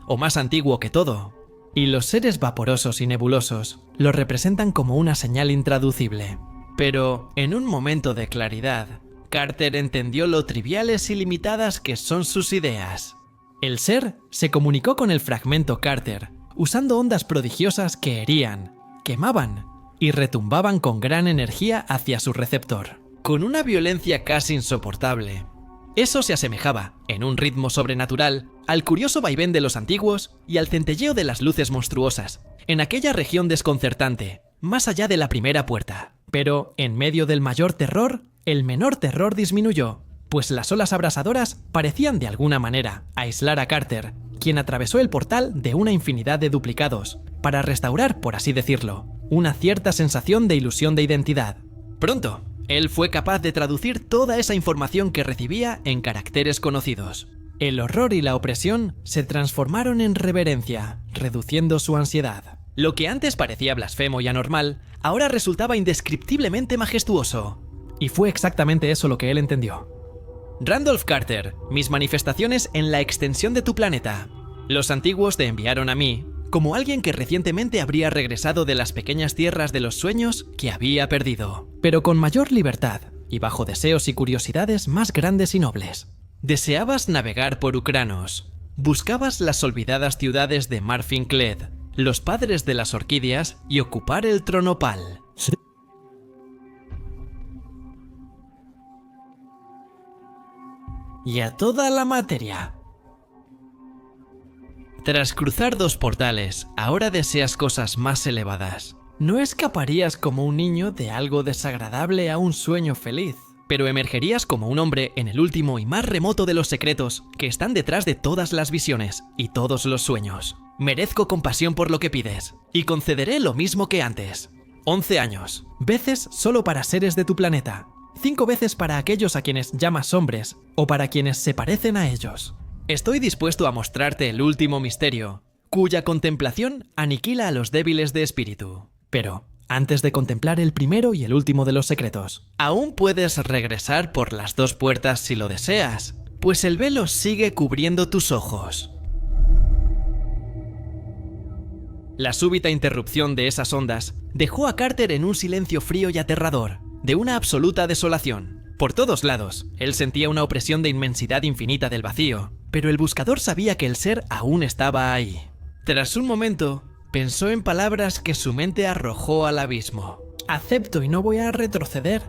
o más antiguo que todo. Y los seres vaporosos y nebulosos lo representan como una señal intraducible. Pero, en un momento de claridad, Carter entendió lo triviales y limitadas que son sus ideas. El ser se comunicó con el fragmento Carter, usando ondas prodigiosas que herían, quemaban y retumbaban con gran energía hacia su receptor, con una violencia casi insoportable. Eso se asemejaba, en un ritmo sobrenatural, al curioso vaivén de los antiguos y al centelleo de las luces monstruosas, en aquella región desconcertante, más allá de la primera puerta. Pero, en medio del mayor terror, el menor terror disminuyó, pues las olas abrasadoras parecían de alguna manera aislar a Carter, quien atravesó el portal de una infinidad de duplicados, para restaurar, por así decirlo, una cierta sensación de ilusión de identidad. Pronto, él fue capaz de traducir toda esa información que recibía en caracteres conocidos. El horror y la opresión se transformaron en reverencia, reduciendo su ansiedad. Lo que antes parecía blasfemo y anormal, ahora resultaba indescriptiblemente majestuoso. Y fue exactamente eso lo que él entendió. Randolph Carter, mis manifestaciones en la extensión de tu planeta. Los antiguos te enviaron a mí, como alguien que recientemente habría regresado de las pequeñas tierras de los sueños que había perdido, pero con mayor libertad y bajo deseos y curiosidades más grandes y nobles. Deseabas navegar por Ucranos, buscabas las olvidadas ciudades de Marfin Cled, los padres de las orquídeas y ocupar el Tronopal. Sí. Y a toda la materia. Tras cruzar 2 portales, ahora deseas cosas más elevadas. No escaparías como un niño de algo desagradable a un sueño feliz, pero emergerías como un hombre en el último y más remoto de los secretos que están detrás de todas las visiones y todos los sueños. Merezco compasión por lo que pides, y concederé lo mismo que antes. 11 años, veces solo para seres de tu planeta. 5 veces para aquellos a quienes llamas hombres, o para quienes se parecen a ellos. Estoy dispuesto a mostrarte el último misterio, cuya contemplación aniquila a los débiles de espíritu. Pero, antes de contemplar el primero y el último de los secretos, aún puedes regresar por las 2 puertas si lo deseas, pues el velo sigue cubriendo tus ojos. La súbita interrupción de esas ondas dejó a Carter en un silencio frío y aterrador, de una absoluta desolación. Por todos lados, él sentía una opresión de inmensidad infinita del vacío, pero el buscador sabía que el ser aún estaba ahí. Tras un momento, pensó en palabras que su mente arrojó al abismo. Acepto y no voy a retroceder.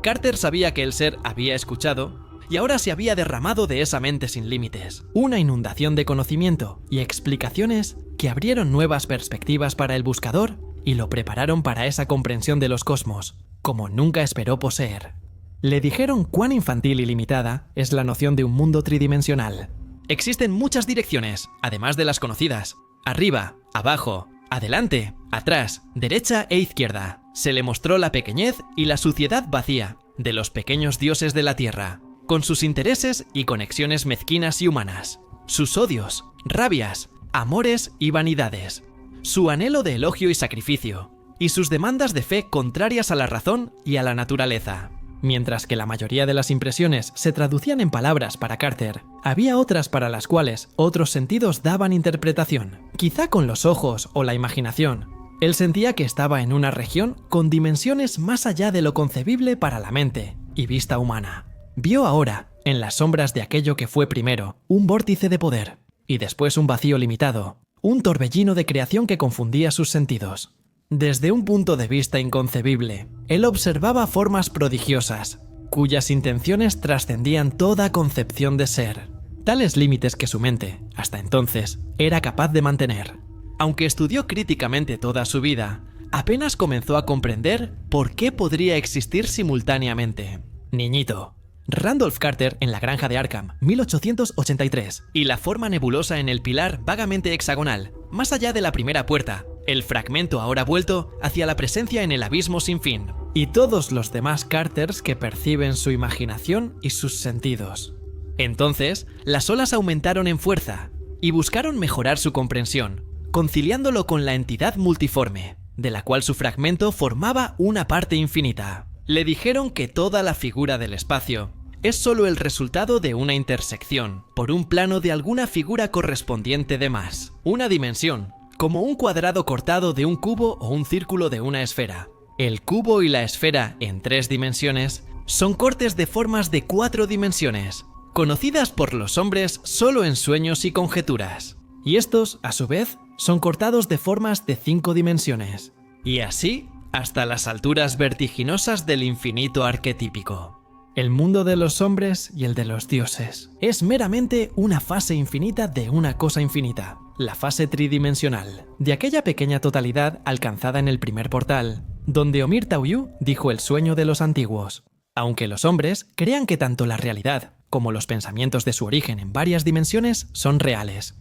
Carter sabía que el ser había escuchado, y ahora se había derramado de esa mente sin límites. Una inundación de conocimiento y explicaciones que abrieron nuevas perspectivas para el buscador y lo prepararon para esa comprensión de los cosmos, como nunca esperó poseer. Le dijeron cuán infantil y limitada es la noción de un mundo tridimensional. Existen muchas direcciones, además de las conocidas. Arriba, abajo, adelante, atrás, derecha e izquierda. Se le mostró la pequeñez y la suciedad vacía de los pequeños dioses de la Tierra, con sus intereses y conexiones mezquinas y humanas, sus odios, rabias, amores y vanidades, su anhelo de elogio y sacrificio, y sus demandas de fe contrarias a la razón y a la naturaleza. Mientras que la mayoría de las impresiones se traducían en palabras para Carter, había otras para las cuales otros sentidos daban interpretación, quizá con los ojos o la imaginación. Él sentía que estaba en una región con dimensiones más allá de lo concebible para la mente y vista humana. Vio ahora, en las sombras de aquello que fue primero, un vórtice de poder, y después un vacío limitado, un torbellino de creación que confundía sus sentidos. Desde un punto de vista inconcebible, él observaba formas prodigiosas, cuyas intenciones trascendían toda concepción de ser, tales límites que su mente, hasta entonces, era capaz de mantener. Aunque estudió críticamente toda su vida, apenas comenzó a comprender por qué podría existir simultáneamente. Niñito. Randolph Carter en la granja de Arkham, 1883, y la forma nebulosa en el pilar vagamente hexagonal, más allá de la primera puerta, el fragmento ahora vuelto hacia la presencia en el abismo sin fin, y todos los demás Carters que perciben su imaginación y sus sentidos. Entonces, las olas aumentaron en fuerza, y buscaron mejorar su comprensión, conciliándolo con la entidad multiforme, de la cual su fragmento formaba una parte infinita. Le dijeron que toda la figura del espacio es solo el resultado de una intersección por un plano de alguna figura correspondiente de más, una dimensión, como un cuadrado cortado de un cubo o un círculo de una esfera. El cubo y la esfera en 3 dimensiones son cortes de formas de 4 dimensiones, conocidas por los hombres solo en sueños y conjeturas. Y estos, a su vez, son cortados de formas de 5 dimensiones. Y así, hasta las alturas vertiginosas del infinito arquetípico. el mundo de los hombres y el de los dioses. Es meramente una fase infinita de una cosa infinita, la fase tridimensional, de aquella pequeña totalidad alcanzada en el primer portal, donde Omir Tauyu dijo el sueño de los antiguos. Aunque los hombres crean que tanto la realidad como los pensamientos de su origen en varias dimensiones son reales.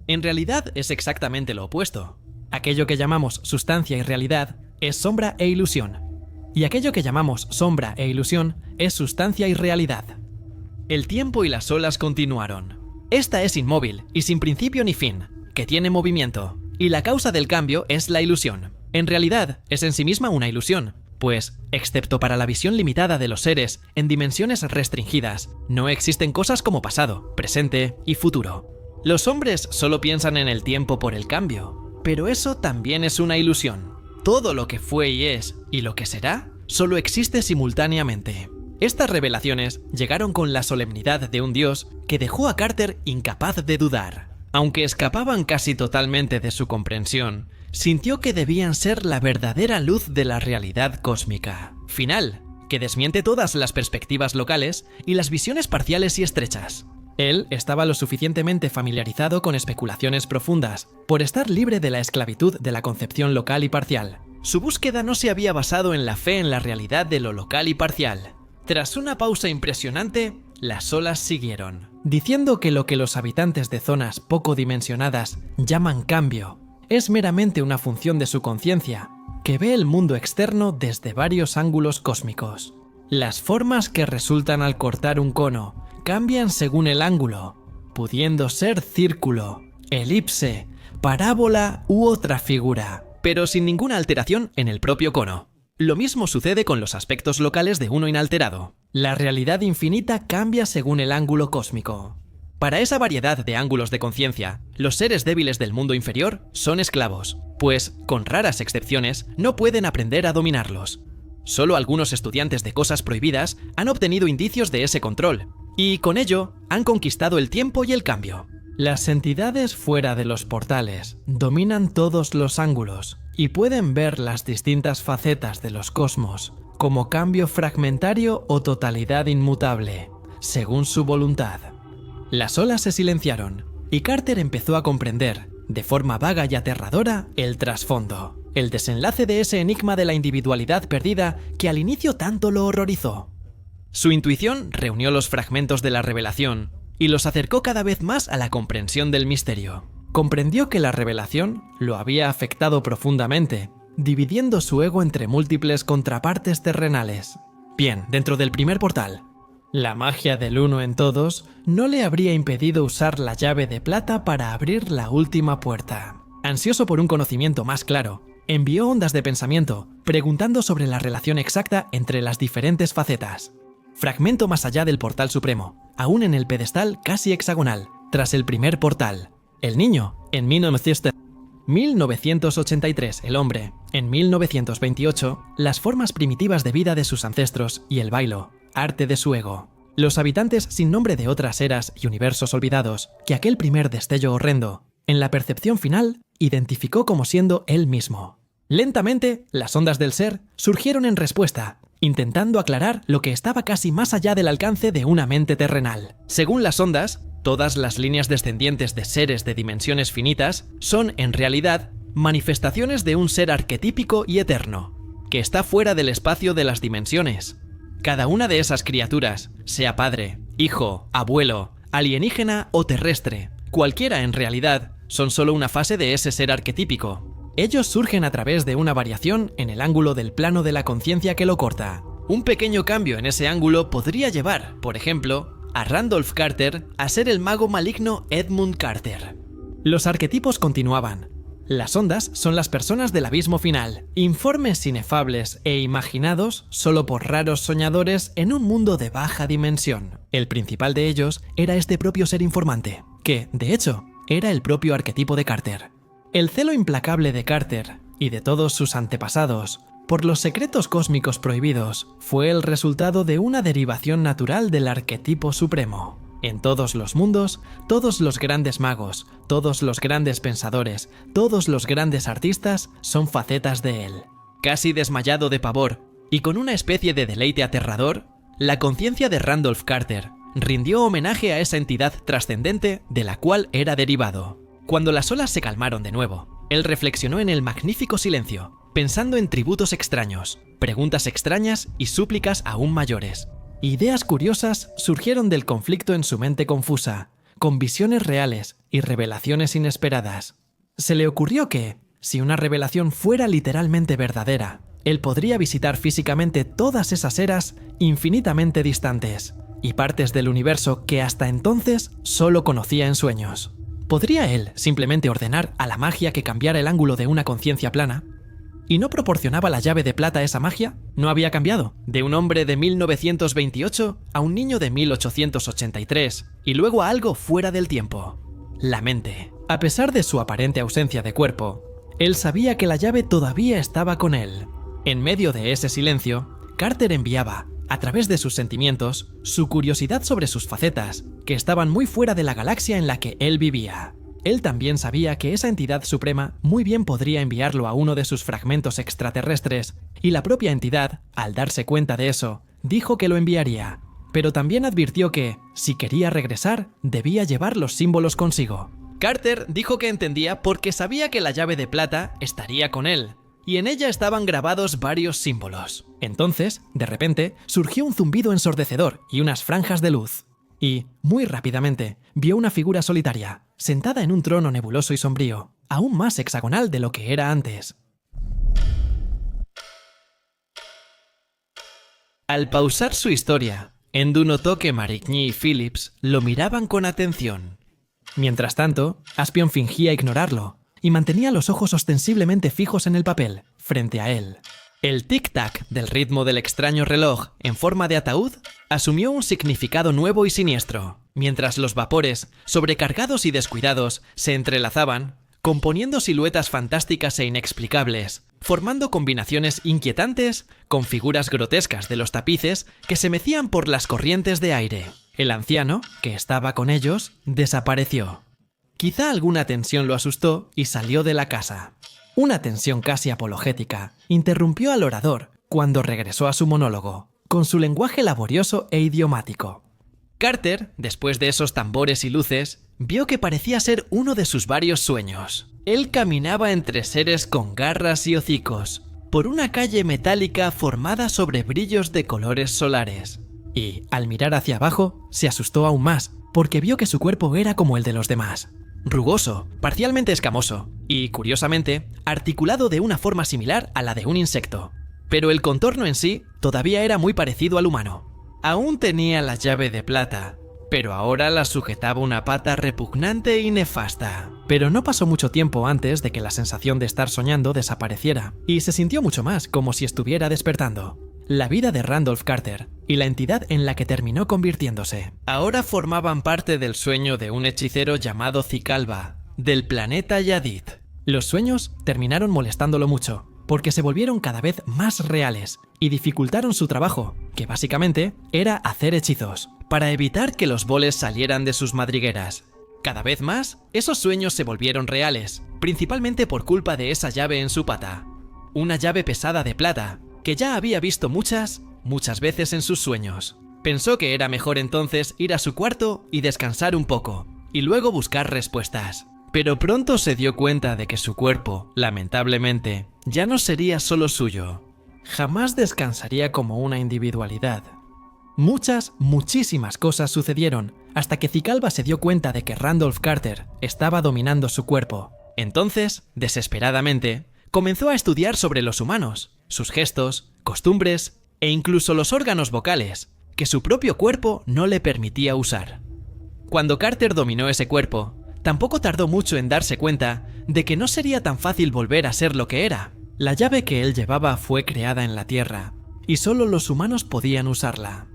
En realidad es exactamente lo opuesto. Aquello que llamamos sustancia y realidad es sombra e ilusión, y aquello que llamamos sombra e ilusión es sustancia y realidad. El tiempo y las olas continuaron. Esta es inmóvil y sin principio ni fin, que tiene movimiento, y la causa del cambio es la ilusión. En realidad es en sí misma una ilusión, pues, excepto para la visión limitada de los seres en dimensiones restringidas, no existen cosas como pasado, presente y futuro. Los hombres solo piensan en el tiempo por el cambio, pero eso también es una ilusión. Todo lo que fue y es, y lo que será, solo existe simultáneamente. Estas revelaciones llegaron con la solemnidad de un dios que dejó a Carter incapaz de dudar. Aunque escapaban casi totalmente de su comprensión, sintió que debían ser la verdadera luz de la realidad cósmica. Final, que desmiente todas las perspectivas locales y las visiones parciales y estrechas. Él estaba lo suficientemente familiarizado con especulaciones profundas, por estar libre de la esclavitud de la concepción local y parcial. Su búsqueda no se había basado en la fe en la realidad de lo local y parcial. Tras una pausa impresionante, las olas siguieron, diciendo que lo que los habitantes de zonas poco dimensionadas llaman cambio es meramente una función de su conciencia, que ve el mundo externo desde varios ángulos cósmicos. Las formas que resultan al cortar un cono cambian según el ángulo, pudiendo ser círculo, elipse, parábola u otra figura, pero sin ninguna alteración en el propio cono. Lo mismo sucede con los aspectos locales de uno inalterado. La realidad infinita cambia según el ángulo cósmico. Para esa variedad de ángulos de conciencia, los seres débiles del mundo inferior son esclavos, pues, con raras excepciones, no pueden aprender a dominarlos. Solo algunos estudiantes de cosas prohibidas han obtenido indicios de ese control, y con ello han conquistado el tiempo y el cambio. Las entidades fuera de los portales dominan todos los ángulos y pueden ver las distintas facetas de los cosmos como cambio fragmentario o totalidad inmutable, según su voluntad. Las olas se silenciaron y Carter empezó a comprender, de forma vaga y aterradora, el trasfondo, el desenlace de ese enigma de la individualidad perdida que al inicio tanto lo horrorizó. Su intuición reunió los fragmentos de la revelación y los acercó cada vez más a la comprensión del misterio. Comprendió que la revelación lo había afectado profundamente, dividiendo su ego entre múltiples contrapartes terrenales. Bien, dentro del primer portal, la magia del uno en todos no le habría impedido usar la llave de plata para abrir la última puerta. Ansioso por un conocimiento más claro, envió ondas de pensamiento, preguntando sobre la relación exacta entre las diferentes facetas. Fragmento más allá del portal supremo, aún en el pedestal casi hexagonal, tras el primer portal. El niño, en 1983, el hombre, en 1928, las formas primitivas de vida de sus ancestros y el bailo, arte de su ego. Los habitantes sin nombre de otras eras y universos olvidados, que aquel primer destello horrendo, en la percepción final, identificó como siendo él mismo. Lentamente, las ondas del ser surgieron en respuesta, intentando aclarar lo que estaba casi más allá del alcance de una mente terrenal. Según las ondas, todas las líneas descendientes de seres de dimensiones finitas son, en realidad, manifestaciones de un ser arquetípico y eterno, que está fuera del espacio de las dimensiones. Cada una de esas criaturas, sea padre, hijo, abuelo, alienígena o terrestre, cualquiera en realidad, son solo una fase de ese ser arquetípico. Ellos surgen a través de una variación en el ángulo del plano de la conciencia que lo corta. Un pequeño cambio en ese ángulo podría llevar, por ejemplo, a Randolph Carter a ser el mago maligno Edmund Carter. Los arquetipos continuaban. Las ondas son las personas del abismo final, informes inefables e imaginados solo por raros soñadores en un mundo de baja dimensión. El principal de ellos era este propio ser informante, que, de hecho, era el propio arquetipo de Carter. El celo implacable de Carter, y de todos sus antepasados, por los secretos cósmicos prohibidos, fue el resultado de una derivación natural del arquetipo supremo. En todos los mundos, todos los grandes magos, todos los grandes pensadores, todos los grandes artistas son facetas de él. Casi desmayado de pavor, y con una especie de deleite aterrador, La conciencia de Randolph Carter rindió homenaje a esa entidad trascendente de la cual era derivado. Cuando las olas se calmaron de nuevo, él reflexionó en el magnífico silencio, pensando en tributos extraños, preguntas extrañas y súplicas aún mayores. Ideas curiosas surgieron del conflicto en su mente confusa, con visiones reales y revelaciones inesperadas. Se le ocurrió que, si una revelación fuera literalmente verdadera, él podría visitar físicamente todas esas eras infinitamente distantes y partes del universo que hasta entonces solo conocía en sueños. ¿Podría él simplemente ordenar a la magia que cambiara el ángulo de una conciencia plana? ¿Y no proporcionaba la llave de plata esa magia? No había cambiado, de un hombre de 1928 a un niño de 1883, y luego a algo fuera del tiempo: la mente. A pesar de su aparente ausencia de cuerpo, él sabía que la llave todavía estaba con él. En medio de ese silencio, Carter enviaba, a través de sus sentimientos, su curiosidad sobre sus facetas, que estaban muy fuera de la galaxia en la que él vivía. Él también sabía que esa entidad suprema muy bien podría enviarlo a uno de sus fragmentos extraterrestres, y la propia entidad, al darse cuenta de eso, dijo que lo enviaría. Pero también advirtió que, si quería regresar, debía llevar los símbolos consigo. Carter dijo que entendía porque sabía que la llave de plata estaría con él, y en ella estaban grabados varios símbolos. Entonces, de repente, surgió un zumbido ensordecedor y unas franjas de luz. Y, muy rápidamente, vio una figura solitaria, sentada en un trono nebuloso y sombrío, aún más hexagonal de lo que era antes. Al pausar su historia, Endu notó que Marigny y Phillips lo miraban con atención. Mientras tanto, Aspion fingía ignorarlo y mantenía los ojos ostensiblemente fijos en el papel, frente a él. El tic-tac del ritmo del extraño reloj en forma de ataúd asumió un significado nuevo y siniestro, mientras los vapores, sobrecargados y descuidados, se entrelazaban, componiendo siluetas fantásticas e inexplicables, formando combinaciones inquietantes con figuras grotescas de los tapices que se mecían por las corrientes de aire. El anciano, que estaba con ellos, desapareció. Quizá alguna tensión lo asustó y salió de la casa. Una tensión casi apologética interrumpió al orador cuando regresó a su monólogo, con su lenguaje laborioso e idiomático. Carter, después de esos tambores y luces, vio que parecía ser uno de sus varios sueños. Él caminaba entre seres con garras y hocicos, por una calle metálica formada sobre brillos de colores solares. Y, al mirar hacia abajo, se asustó aún más, porque vio que su cuerpo era como el de los demás. Rugoso, parcialmente escamoso y, curiosamente, articulado de una forma similar a la de un insecto. Pero el contorno en sí todavía era muy parecido al humano. Aún tenía la llave de plata, pero ahora la sujetaba una pata repugnante y nefasta. Pero no pasó mucho tiempo antes de que la sensación de estar soñando desapareciera, y se sintió mucho más como si estuviera despertando. La vida de Randolph Carter y la entidad en la que terminó convirtiéndose ahora formaban parte del sueño de un hechicero llamado Cicalba, del planeta Yadid. Los sueños terminaron molestándolo mucho, porque se volvieron cada vez más reales y dificultaron su trabajo, que básicamente era hacer hechizos, para evitar que los boles salieran de sus madrigueras. Cada vez más, esos sueños se volvieron reales, principalmente por culpa de esa llave en su pata. Una llave pesada de plata, que ya había visto muchas veces en sus sueños. Pensó que era mejor entonces ir a su cuarto y descansar un poco, y luego buscar respuestas. Pero pronto se dio cuenta de que su cuerpo, lamentablemente, ya no sería solo suyo. Jamás descansaría como una individualidad. Muchísimas cosas sucedieron, hasta que Cicalba se dio cuenta de que Randolph Carter estaba dominando su cuerpo. Entonces, desesperadamente, comenzó a estudiar sobre los humanos, sus gestos, costumbres e incluso los órganos vocales, que su propio cuerpo no le permitía usar. Cuando Carter dominó ese cuerpo, tampoco tardó mucho en darse cuenta de que no sería tan fácil volver a ser lo que era. La llave que él llevaba fue creada en la Tierra, y solo los humanos podían usarla.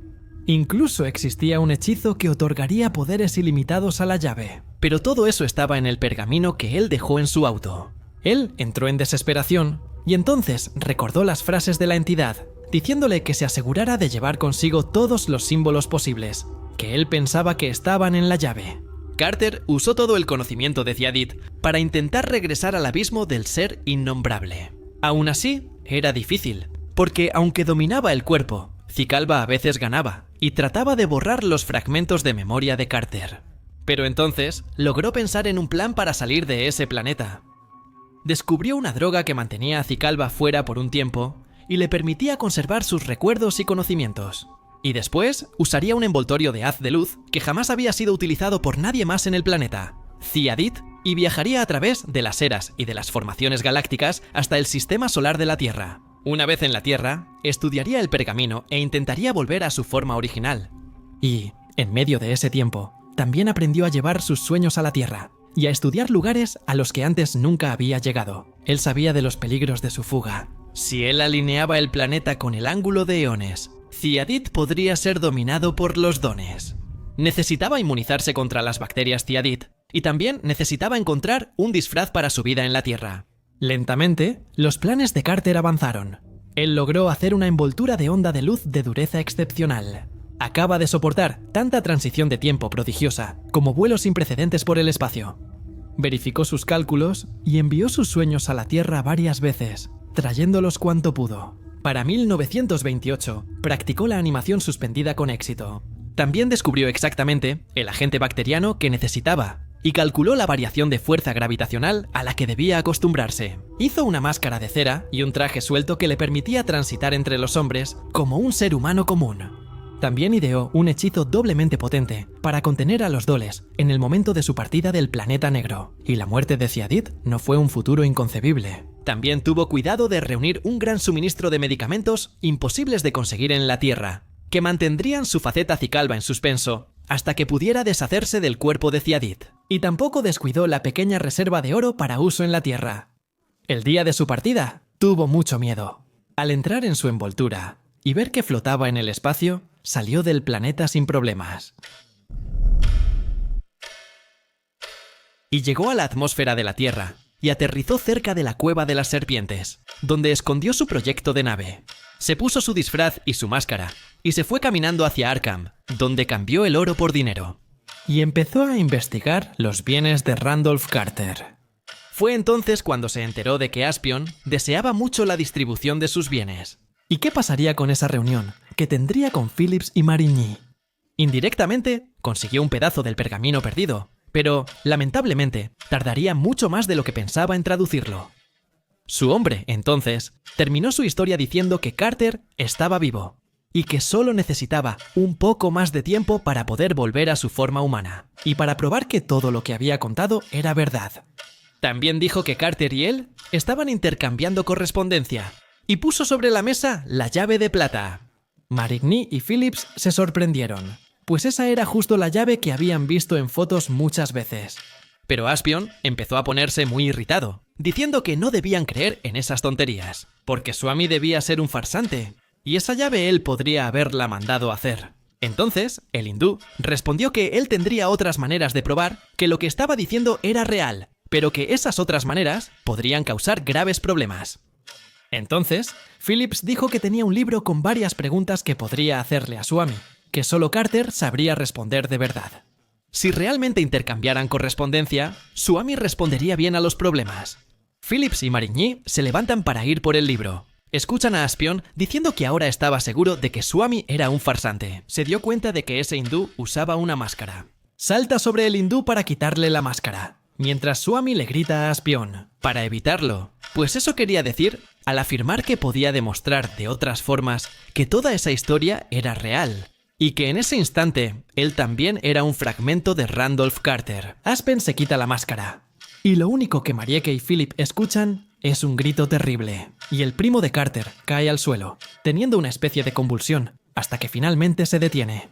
Incluso existía un hechizo que otorgaría poderes ilimitados a la llave, pero todo eso estaba en el pergamino que él dejó en su auto. Él entró en desesperación y entonces recordó las frases de la entidad, diciéndole que se asegurara de llevar consigo todos los símbolos posibles, que él pensaba que estaban en la llave. Carter usó todo el conocimiento de Yadid para intentar regresar al abismo del ser innombrable. Aún así, era difícil, porque aunque dominaba el cuerpo Zicalba a veces ganaba y trataba de borrar los fragmentos de memoria de Carter. Pero entonces logró pensar en un plan para salir de ese planeta. Descubrió una droga que mantenía a Zicalba fuera por un tiempo y le permitía conservar sus recuerdos y conocimientos. Y después usaría un envoltorio de haz de luz que jamás había sido utilizado por nadie más en el planeta, Thiadit, y viajaría a través de las eras y de las formaciones galácticas hasta el sistema solar de la Tierra. Una vez en la Tierra, estudiaría el pergamino e intentaría volver a su forma original. Y, en medio de ese tiempo, también aprendió a llevar sus sueños a la Tierra y a estudiar lugares a los que antes nunca había llegado. Él sabía de los peligros de su fuga. Si él alineaba el planeta con el ángulo de eones, Thiadit podría ser dominado por los dones. Necesitaba inmunizarse contra las bacterias Thiadit y también necesitaba encontrar un disfraz para su vida en la Tierra. Lentamente, los planes de Carter avanzaron. Él logró hacer una envoltura de onda de luz de dureza excepcional. Acaba de soportar tanta transición de tiempo prodigiosa como vuelos sin precedentes por el espacio. Verificó sus cálculos y envió sus sueños a la Tierra varias veces, trayéndolos cuanto pudo. Para 1928, practicó la animación suspendida con éxito. También descubrió exactamente el agente bacteriano que necesitaba y calculó la variación de fuerza gravitacional a la que debía acostumbrarse. Hizo una máscara de cera y un traje suelto que le permitía transitar entre los hombres como un ser humano común. También ideó un hechizo doblemente potente para contener a los Doles en el momento de su partida del planeta negro, y la muerte de Thiadit no fue un futuro inconcebible. También tuvo cuidado de reunir un gran suministro de medicamentos imposibles de conseguir en la Tierra, que mantendrían su faceta Zicalba en suspenso hasta que pudiera deshacerse del cuerpo de Thiadit. Y tampoco descuidó la pequeña reserva de oro para uso en la Tierra. El día de su partida, tuvo mucho miedo. Al entrar en su envoltura y ver que flotaba en el espacio, salió del planeta sin problemas. Y llegó a la atmósfera de la Tierra y aterrizó cerca de la Cueva de las Serpientes, donde escondió su proyecto de nave. Se puso su disfraz y su máscara y se fue caminando hacia Arkham, donde cambió el oro por dinero. Y empezó a investigar los bienes de Randolph Carter. Fue entonces cuando se enteró de que Aspion deseaba mucho la distribución de sus bienes. ¿Y qué pasaría con esa reunión que tendría con Phillips y Marigny? Indirectamente, consiguió un pedazo del pergamino perdido, pero, lamentablemente, tardaría mucho más de lo que pensaba en traducirlo. Su hombre, entonces, terminó su historia diciendo que Carter estaba vivo y que solo necesitaba un poco más de tiempo para poder volver a su forma humana y para probar que todo lo que había contado era verdad. También dijo que Carter y él estaban intercambiando correspondencia y puso sobre la mesa la llave de plata. Marigny y Phillips se sorprendieron, pues esa era justo la llave que habían visto en fotos muchas veces. Pero Aspion empezó a ponerse muy irritado, diciendo que no debían creer en esas tonterías, porque Swami debía ser un farsante, y esa llave él podría haberla mandado hacer. Entonces, el hindú respondió que él tendría otras maneras de probar que lo que estaba diciendo era real, pero que esas otras maneras podrían causar graves problemas. Entonces, Phillips dijo que tenía un libro con varias preguntas que podría hacerle a Swami, que solo Carter sabría responder de verdad. Si realmente intercambiaran correspondencia, Swami respondería bien a los problemas. Phillips y Marigny se levantan para ir por el libro. Escuchan a Aspion diciendo que ahora estaba seguro de que Swami era un farsante. Se dio cuenta de que ese hindú usaba una máscara. Salta sobre el hindú para quitarle la máscara, mientras Swami le grita a Aspion para evitarlo, pues eso quería decir al afirmar que podía demostrar de otras formas que toda esa historia era real. Y que en ese instante, él también era un fragmento de Randolph Carter. Aspen se quita la máscara. Y lo único que Marieke y Philip escuchan es un grito terrible. Y el primo de Carter cae al suelo, teniendo una especie de convulsión, hasta que finalmente se detiene.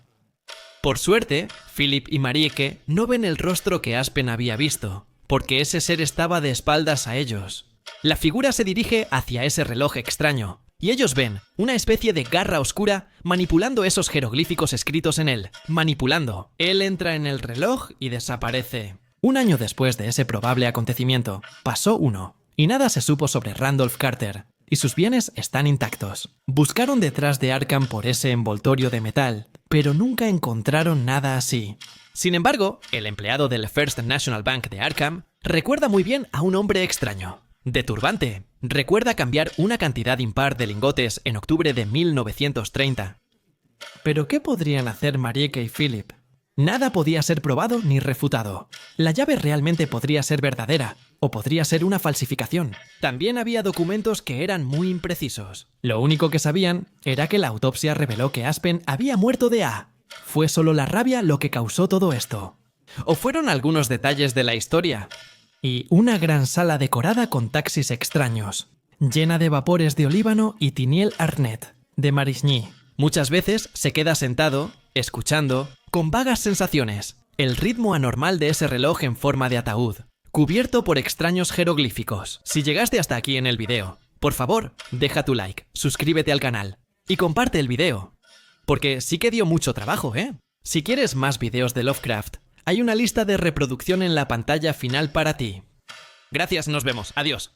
Por suerte, Philip y Marieke no ven el rostro que Aspen había visto, porque ese ser estaba de espaldas a ellos. La figura se dirige hacia ese reloj extraño, y ellos ven una especie de garra oscura manipulando esos jeroglíficos escritos en él. Manipulando. Él entra en el reloj y desaparece. Un año después de ese probable acontecimiento, pasó uno, y nada se supo sobre Randolph Carter, y sus bienes están intactos. Buscaron detrás de Arkham por ese envoltorio de metal, pero nunca encontraron nada así. Sin embargo, el empleado del First National Bank de Arkham recuerda muy bien a un hombre extraño. De turbante. Recuerda cambiar una cantidad impar de lingotes en octubre de 1930 Pero ¿qué podrían hacer Marieke y Philip? Nada podía ser probado ni refutado. La llave realmente podría ser verdadera, o podría ser una falsificación. También había documentos que eran muy imprecisos. Lo único que sabían era que la autopsia reveló que Aspen había muerto de A. ¿Fue solo la rabia lo que causó todo esto? ¿O fueron algunos detalles de la historia? Y una gran sala decorada con taxis extraños, llena de vapores de olíbano y Tiniel Arnett, de Marigny. Muchas veces se queda sentado, escuchando, con vagas sensaciones, el ritmo anormal de ese reloj en forma de ataúd, cubierto por extraños jeroglíficos. Si llegaste hasta aquí en el video, por favor, deja tu like, suscríbete al canal y comparte el video. Porque sí que dio mucho trabajo, ¿eh? Si quieres más videos de Lovecraft, hay una lista de reproducción en la pantalla final para ti. Gracias, nos vemos. Adiós.